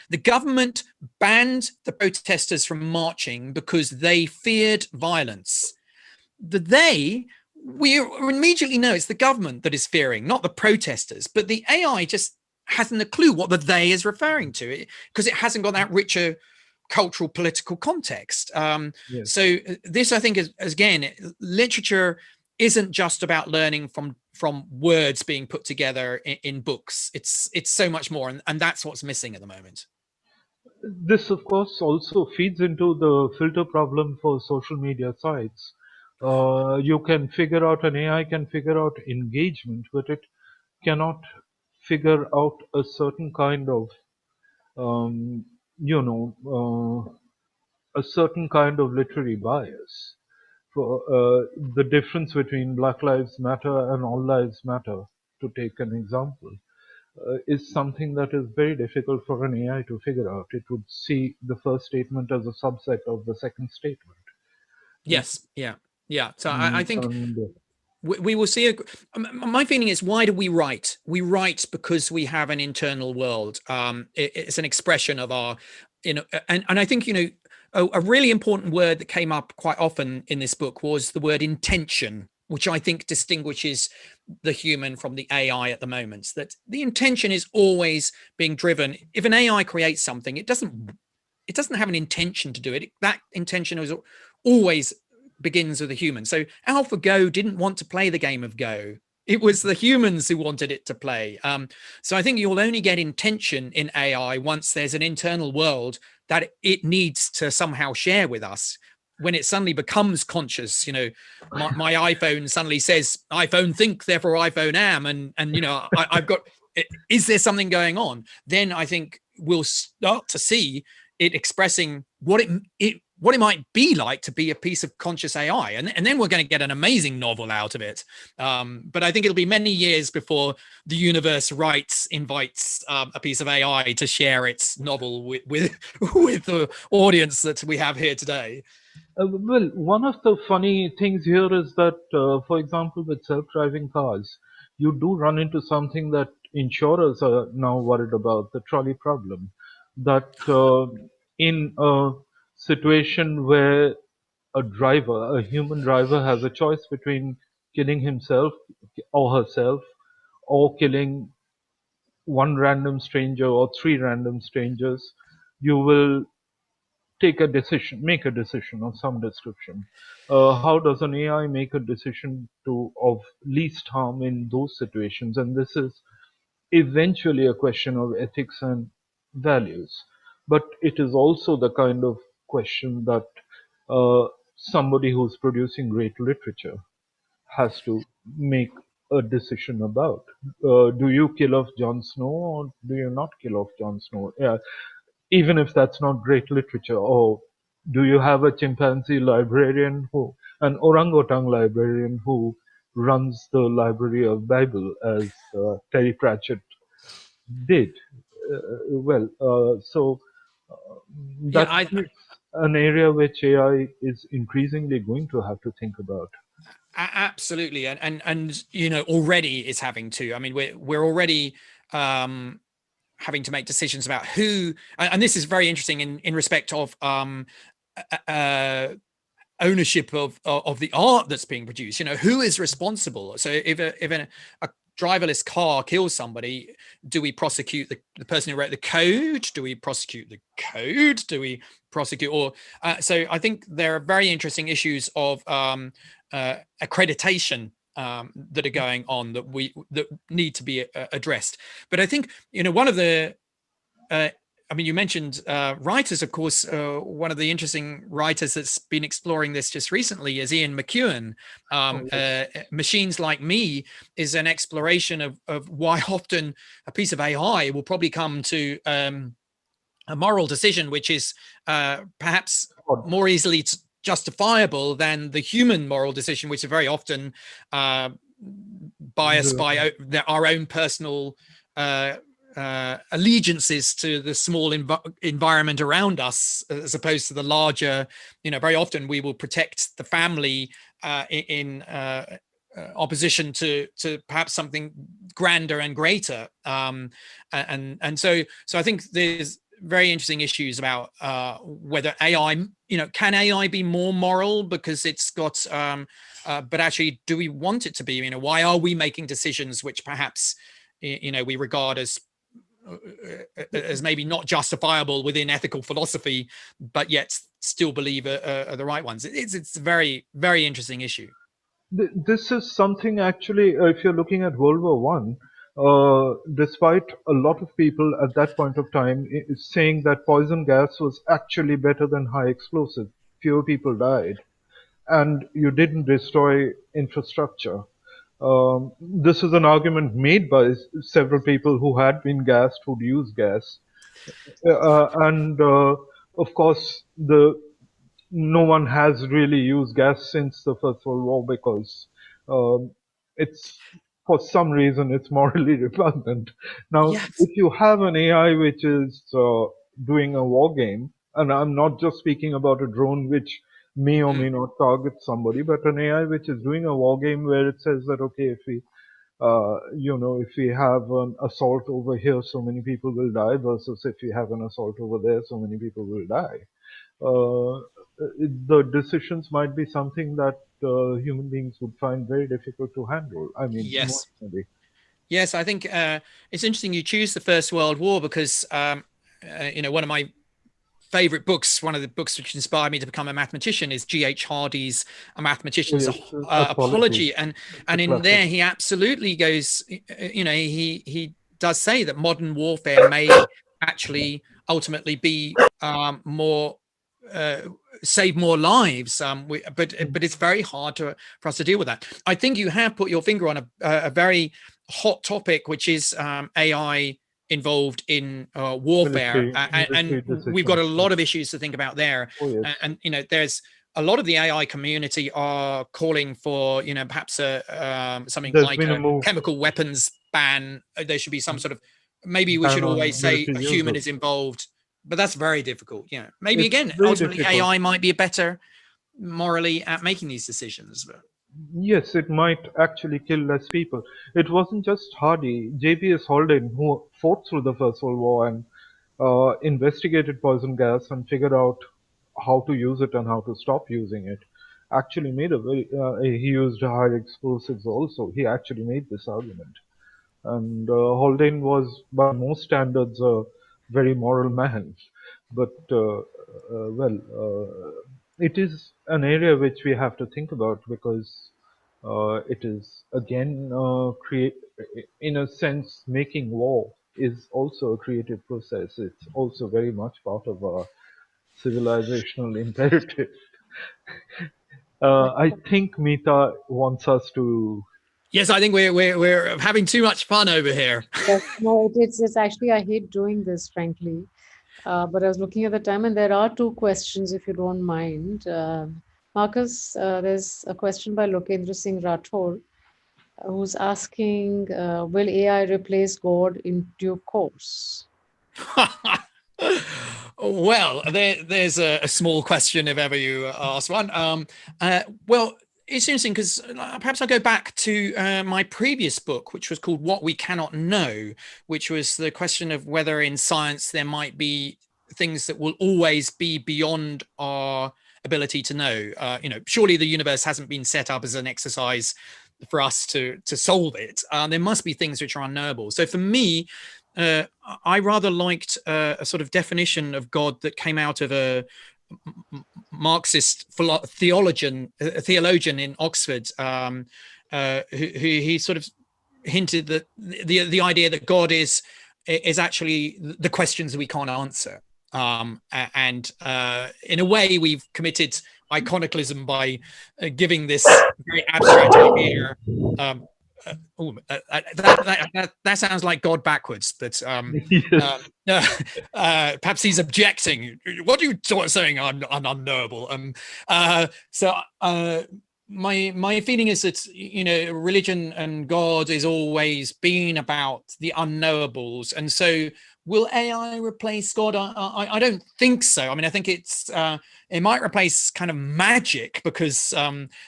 The government banned the protesters from marching because they feared violence. We immediately know it's the government that is fearing, not the protesters, but the AI just hasn't a clue what the they is referring to, because it hasn't got that richer cultural political context. Yes. So this, I think, is, again, literature isn't just about learning from words being put together in books. It's so much more, and that's what's missing at the moment. This, of course, also feeds into the filter problem for social media sites. You can figure out, an AI can figure out engagement, but it cannot figure out a certain kind of, a certain kind of literary bias. For the difference between Black Lives Matter and All Lives Matter, to take an example, is something that is very difficult for an AI to figure out. It would see the first statement as a subset of the second statement. Yes, yeah. So I think And, we will see. My feeling is, why do we write? We write because we have an internal world. It's an expression of our, and I think, a really important word that came up quite often in this book was the word intention, which I think distinguishes the human from the AI at the moment. That the intention is always being driven. If an AI creates something, it doesn't have an intention to do it. That intention is always begins with a human. So AlphaGo didn't want to play the game of Go. It was the humans who wanted it to play. So I think you'll only get intention in AI once there's an internal world that it needs to somehow share with us. When it suddenly becomes conscious, my iPhone suddenly says, iPhone think, therefore iPhone am. And I've got, is there something going on? Then I think we'll start to see it expressing what it might be like to be a piece of conscious AI, and then we're going to get an amazing novel out of it. But I think it'll be many years before the universe invites a piece of AI to share its novel with the audience that we have here today. well, one of the funny things here is that, for example, with self-driving cars, you do run into something that insurers are now worried about, the trolley problem. That in a situation where a human driver, has a choice between killing himself or herself, or killing one random stranger or three random strangers, you will make a decision of some description. How does an AI make a decision of least harm in those situations? And this is eventually a question of ethics and values. But it is also the kind of question that somebody who's producing great literature has to make a decision about. Do you kill off Jon Snow, or do you not kill off Jon Snow? Yeah, even if that's not great literature. Or do you have a chimpanzee librarian, an orangutan librarian who runs the Library of Babel, as Terry Pratchett did? So that's an area which AI is increasingly going to have to think about. Absolutely, and already is having to. I mean, we're already having to make decisions about who, and this is very interesting in respect of ownership of the art that's being produced. Who is responsible? So if a driverless car kills somebody, do we prosecute the person who wrote the code? Do we prosecute the code? Do we prosecute, or so I think there are very interesting issues of accreditation that are going on that need to be addressed. But I think one of the I mean, you mentioned writers, of course. One of the interesting writers that's been exploring this just recently is Ian Mcewen. Machines Like Me is an exploration of why often a piece of AI will probably come to a moral decision, which is perhaps more easily justifiable than the human moral decision, which are very often biased by our own personal allegiances to the small environment around us, as opposed to the larger. Very often we will protect the family in opposition to perhaps something grander and greater. And so I think there's very interesting issues about whether AI, can AI be more moral because it's got, but actually, do we want it to be? Why are we making decisions which perhaps, we regard as maybe not justifiable within ethical philosophy, but yet still believe are the right ones? It's a very, very interesting issue. This is something actually, if you're looking at World War One, despite a lot of people at that point of time saying that poison gas was actually better than high explosive, fewer people died, and you didn't destroy infrastructure. This is an argument made by several people who had been gassed, who'd used gas. And of course, no one has really used gas since the First World War because it's, for some reason, it's morally repugnant. Now, Yes. if you have an AI which is doing a war game, and I'm not just speaking about a drone which may or may not target somebody, but an AI which is doing a war game where it says that, okay, if we if we have an assault over here, so many people will die, versus if we have an assault over there, so many people will die. The decisions might be something that human beings would find very difficult to handle. I mean, yes. emotionally. Yes, I think it's interesting you choose the First World War because, one of my favorite books, one of the books which inspired me to become a mathematician, is G.H. Hardy's A Mathematician's Apology. And in there, he absolutely goes, he does say that modern warfare may actually ultimately be more save more lives, but it's very hard for us to deal with that. I think you have put your finger on a very hot topic, which is AI involved in warfare, and we've got a lot of issues to think about there. And there's a lot of the AI community are calling for perhaps something like a chemical weapons ban. There should be some sort of, maybe we should always say a human is involved, but that's very difficult. Maybe again, ultimately AI might be better morally at making these decisions. Yes, it might actually kill less people. It wasn't just Hardy. J.P.S. Haldane, who fought through the First World War and investigated poison gas and figured out how to use it and how to stop using it, actually made he used high explosives also. He actually made this argument. And Haldane was, by most standards, a very moral man. But, it is an area which we have to think about because it is, again, in a sense, making war is also a creative process. It's also very much part of our civilizational imperative. I think Meeta wants us to. Yes, I think we're having too much fun over here. No, it's actually, I hate doing this, frankly. But I was looking at the time, and there are two questions, if you don't mind. Marcus, there's a question by Lokendra Singh Rathore, who's asking, will AI replace God in due course? Well, there's a small question if ever you ask one. Well, it's interesting because perhaps I'll go back to my previous book, which was called What We Cannot Know, which was the question of whether in science there might be things that will always be beyond our ability to know. Surely the universe hasn't been set up as an exercise for us to solve it. There must be things which are unknowable. So for me, I rather liked a sort of definition of God that came out of a Marxist theologian in Oxford, who he sort of hinted that the idea that God is is actually the questions we can't answer. And in a way, we've committed iconoclasm by giving this very abstract idea. That sounds like God backwards, but Yes. perhaps he's objecting. What are you saying? I'm unknowable. My feeling is that, you know, religion and God is always been about the unknowables, and so will AI replace God? I don't think so. I mean, I think it might replace kind of magic, because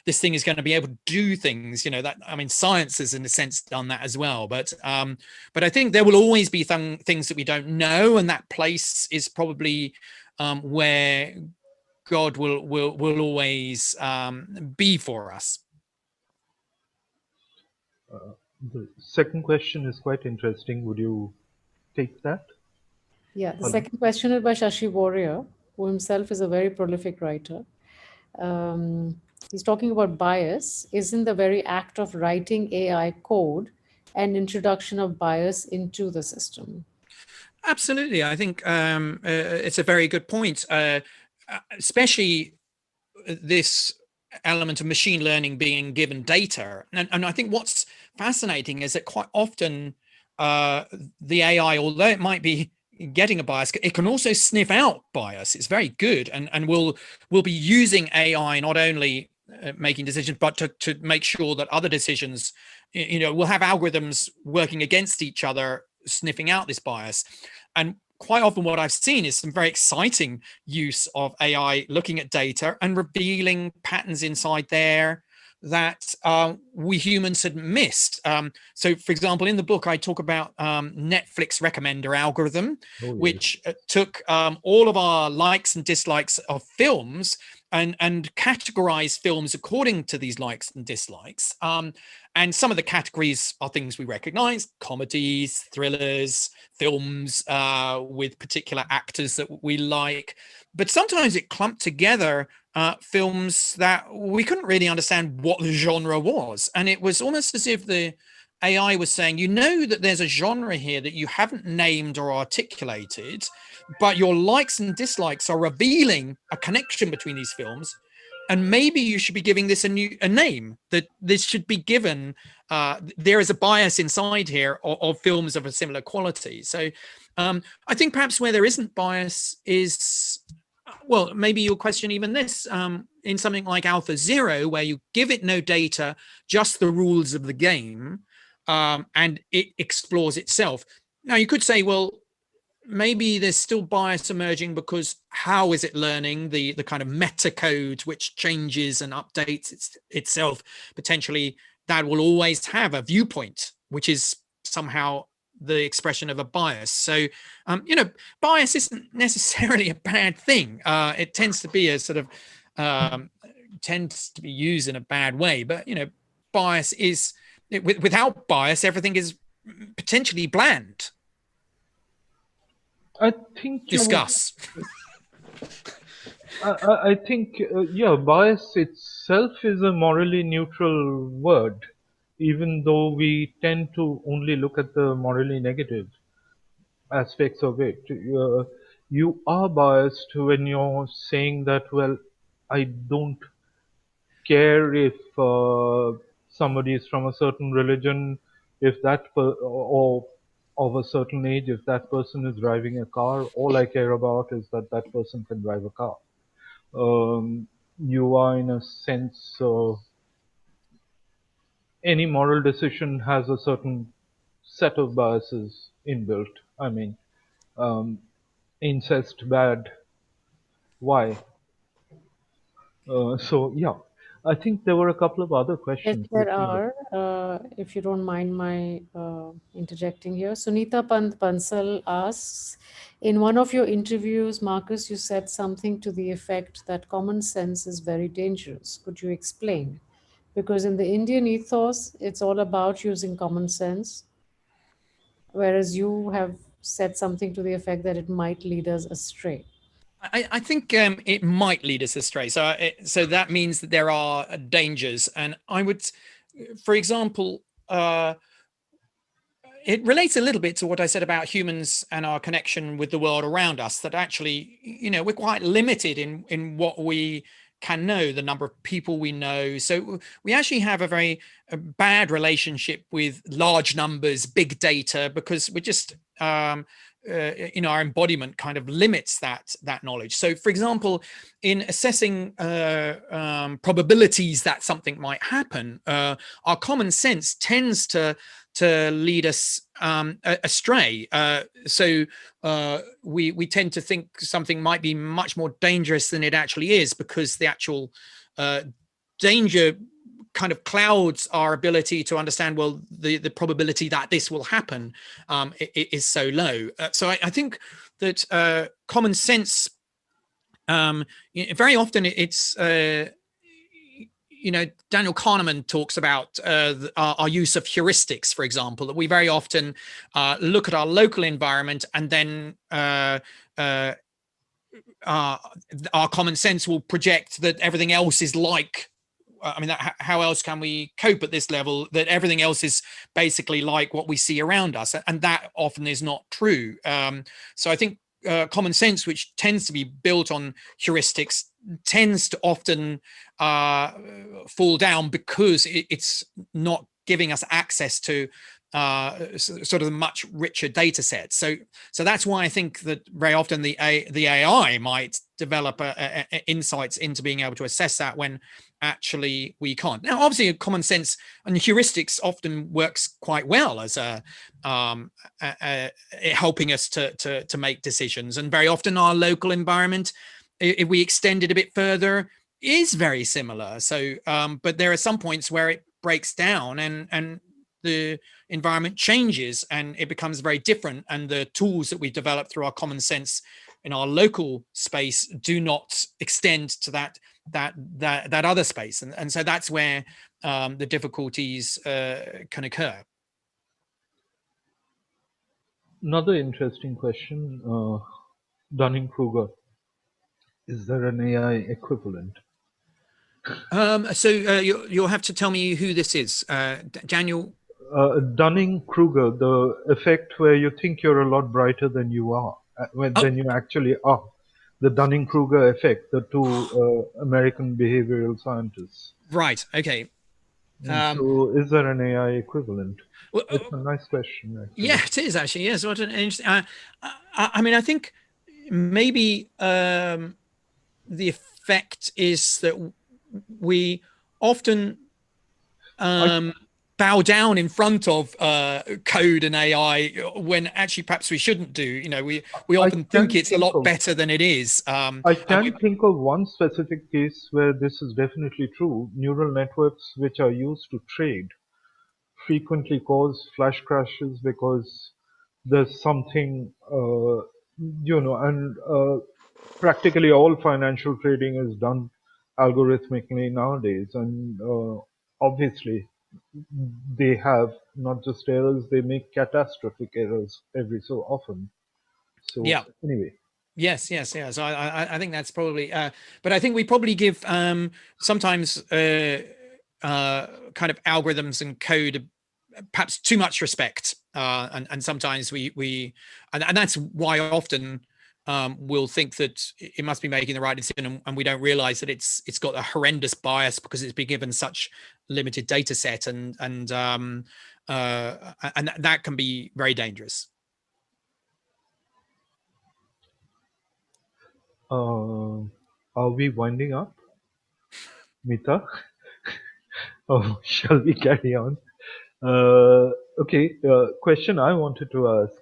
this thing is going to be able to do things. You know, that, I mean, science has in a sense done that as well. But I think there will always be things that we don't know, and that place is probably where God will always be for us. The second question is quite interesting. Would you take that? Yeah, the Hello? second question is by Shashi Warrior, who himself is a very prolific writer. He's talking about bias. Isn't the very act of writing AI code an introduction of bias into the system? Absolutely. I think it's a very good point, especially this element of machine learning being given data. And I think what's fascinating is that quite often the AI, although it might be getting a bias, it can also sniff out bias. It's very good, and we'll be using AI not only making decisions, but to make sure that other decisions, you know, we'll have algorithms working against each other, sniffing out this bias. And quite often what I've seen is some very exciting use of AI looking at data and revealing patterns inside there that we humans had missed. So, for example, in the book, I talk about Netflix recommender algorithm, which took all of our likes and dislikes of films and categorize films according to these likes and dislikes. And some of the categories are things we recognize: comedies, thrillers, films with particular actors that we like. But sometimes it clumped together films that we couldn't really understand what the genre was. And it was almost as if the AI was saying, you know, that there's a genre here that you haven't named or articulated, but your likes and dislikes are revealing a connection between these films. And maybe you should be giving this a name, that this should be given. There is a bias inside here of films of a similar quality. So I think perhaps where there isn't bias is, well, maybe you'll question even this in something like Alpha Zero, where you give it no data, just the rules of the game, and it explores itself. Now, you could say, well, maybe there's still bias emerging, because how is it learning? The kind of meta code which changes and updates itself, potentially that will always have a viewpoint which is somehow the expression of a bias. So you know, bias isn't necessarily a bad thing. It tends to be a sort of tends to be used in a bad way, but you know, bias is, without bias, everything is potentially bland. I think Discuss. I think yeah, bias itself is a morally neutral word, even though we tend to only look at the morally negative aspects of it. You are biased when you're saying that, well, I don't care if somebody is from a certain religion, if or of a certain age, if that person is driving a car. All I care about is that that person can drive a car. You are, in a sense, any moral decision has a certain set of biases inbuilt. I mean, incest bad, why? So yeah, I think there were a couple of other Yes, questions there which we are. If you don't mind my interjecting here. Sunita Pant Bansal asks, in one of your interviews, Marcus, you said something to the effect that common sense is very dangerous. Could you explain? Because in the Indian ethos, it's all about using common sense, whereas you have said something to the effect that it might lead us astray. I think it might lead us astray. So that means that there are dangers. And I would, for example, it relates a little bit to what I said about humans and our connection with the world around us, that actually, we're quite limited in what we can know, the number of people we know. So we actually have a very bad relationship with large numbers, big data, because we're just our embodiment kind of limits that knowledge. So, for example, in assessing probabilities that something might happen, our common sense tends to lead us astray. So we tend to think something might be much more dangerous than it actually is, because the actual danger kind of clouds our ability to understand, well, the probability that this will happen is so low. So I think that common sense, very often it's Daniel Kahneman talks about our use of heuristics, for example, that we very often look at our local environment, and then our common sense will project that everything else is like, how else can we cope at this level, that everything else is basically like what we see around us? And that often is not true. So I think common sense, which tends to be built on heuristics, tends to often fall down, because it's not giving us access to sort of a much richer data set. So that's why I think that very often the AI might develop insights into being able to assess that, when actually we can't. Now, obviously, common sense and heuristics often works quite well as helping us to make decisions. And very often our local environment, if we extend it a bit further, is very similar. So, but there are some points where it breaks down, and the environment changes and it becomes very different. And the tools that we've developed through our common sense in our local space do not extend to that other space. And so that's where the difficulties can occur. Another interesting question, Dunning-Kruger. Is there an AI equivalent? So you'll have to tell me who this is, Daniel. Dunning-Kruger, the effect where you think you're a lot brighter than you are, than you actually are. The Dunning-Kruger effect, the two American behavioral scientists. Right, okay. So is there an AI equivalent? Well, it's a nice question, actually. Yeah, it is actually. Yes, what an interesting. I think maybe the effect is that we often bow down in front of code and AI, when actually perhaps we shouldn't do. We often think it's a lot better than it is. I can think of one specific case where this is definitely true. Neural networks which are used to trade frequently cause flash crashes because there's something, and practically all financial trading is done algorithmically nowadays. And obviously, they have not just errors, they make catastrophic errors every so often. So, yeah. Anyway. Yes. So I think that's probably, but I think we probably give sometimes kind of algorithms and code perhaps too much respect, and sometimes we and that's why often we'll think that it must be making the right decision, and we don't realize that it's got a horrendous bias because it's been given such limited data set, and that can be very dangerous. Are we winding up, Mita? Oh, shall we carry on? Okay, question I wanted to ask.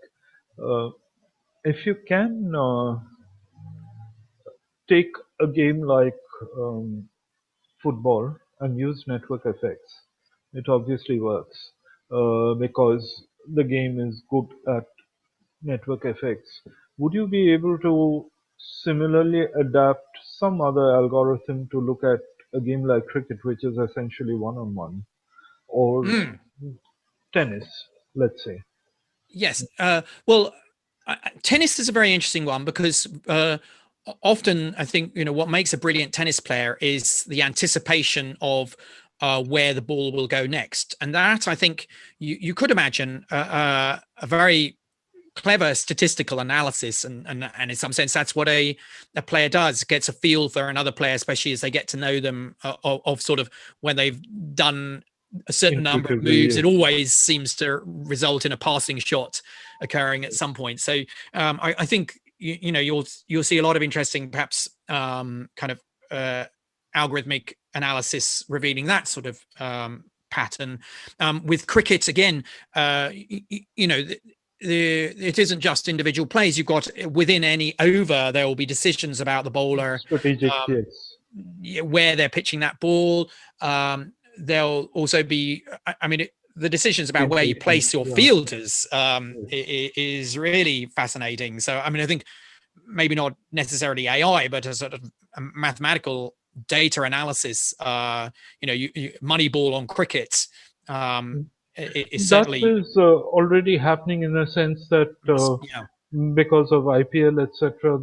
If you can take a game like football and use network effects, it obviously works because the game is good at network effects. Would you be able to similarly adapt some other algorithm to look at a game like cricket, which is essentially one-on-one, or tennis, let's say? Yes. Well, tennis is a very interesting one because often I think what makes a brilliant tennis player is the anticipation of where the ball will go next. And that, I think, you could imagine a very clever statistical analysis, and in some sense that's what a player does, gets a feel for another player, especially as they get to know them, of sort of when they've done a certain number of moves, it always seems to result in a passing shot occurring at some point. So I think you'll see a lot of interesting, perhaps kind of algorithmic analysis revealing that sort of pattern. With cricket again, it isn't just individual plays. You've got within any over, there will be decisions about the bowler, strategic, where they're pitching that ball. There'll also be, the decisions about where you place your fielders is really fascinating. So, I think maybe not necessarily AI, but a sort of a mathematical data analysis. Moneyball on cricket. That is already happening in a sense that because of IPL, etc.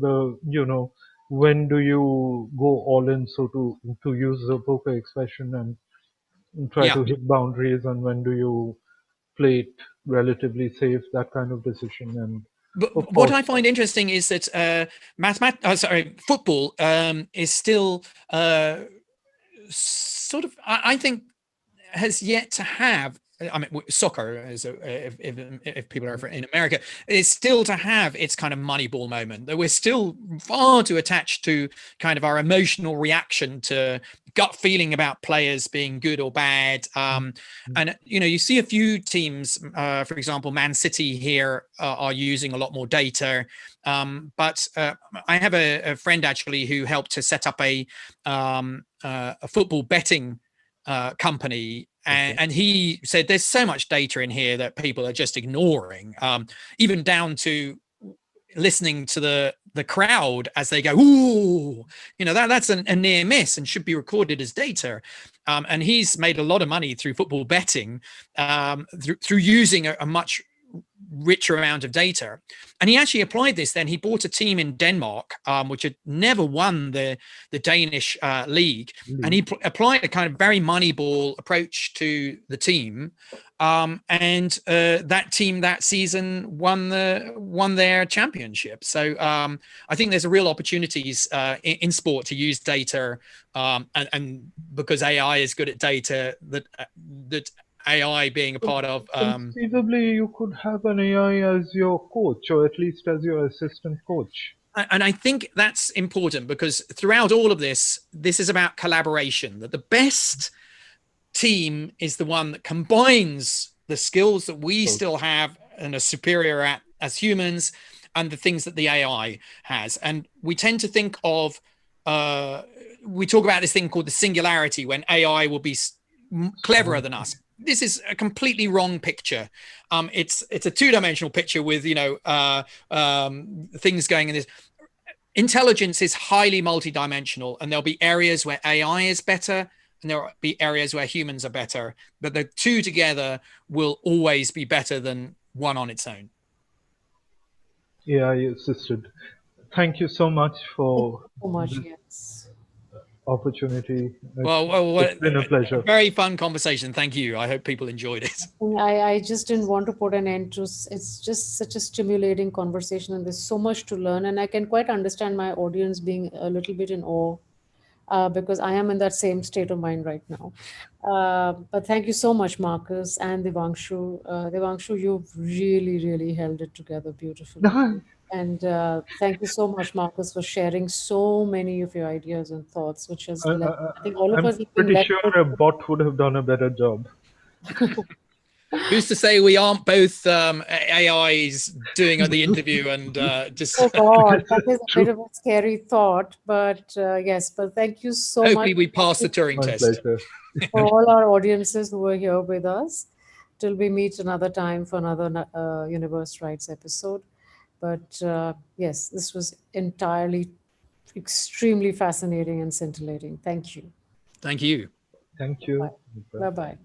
When do you go all in, so to use the poker expression, and try to hit boundaries, and when do you play it relatively safe, that kind of decision. And but what I find interesting is that football is still sort of, I think, has yet to have. Soccer, if people are in America, is still to have its kind of Moneyball moment. That we're still far too attached to kind of our emotional reaction to gut feeling about players being good or bad. And you see a few teams, for example, Man City here are using a lot more data. But I have a friend actually who helped to set up a football betting company. And he said there's so much data in here that people are just ignoring, even down to listening to the crowd as they go, ooh, that's a near miss and should be recorded as data. And he's made a lot of money through football betting, through using a much richer amount of data. And he actually applied this. Then he bought a team in Denmark, which had never won the Danish league, and he applied a kind of very Moneyball approach to the team, and that team that season won their championship. So I think there's a real opportunities in sport to use data, and because AI is good at data, that AI being a part of. Conceivably, you could have an AI as your coach, or at least as your assistant coach. And I think that's important, because throughout all of this is about collaboration, that the best team is the one that combines the skills that we still have and are superior at as humans, and the things that the AI has. And we tend to think of, we talk about this thing called the singularity, when AI will be cleverer than us. This is a completely wrong picture. It's a two-dimensional picture with things going in this. Intelligence is highly multidimensional, and there'll be areas where AI is better, and there'll be areas where humans are better. But the two together will always be better than one on its own. Yeah, you assisted. Thank you so much for Yes. Opportunity. Well, it's been a pleasure. A very fun conversation. Thank you. I hope people enjoyed it. I just didn't want to put an end to. It's just such a stimulating conversation, and there's so much to learn. And I can quite understand my audience being a little bit in awe, because I am in that same state of mind right now. But thank you so much, Marcus and Devanshu. Devanshu, you've really, really held it together beautifully. And thank you so much, Marcus, for sharing so many of your ideas and thoughts, which has led, I think all of us have been pretty sure a bot would have done a better job. Who's to say we aren't both AIs doing the interview and just... Oh God, that is a bit of a scary thought, but yes, but thank you so much. Hopefully we pass the Turing test. For all our audiences who are here with us, till we meet another time for another Universe Rights episode. But yes, this was entirely extremely fascinating and scintillating. Thank you. Thank you. Thank you. Bye-bye.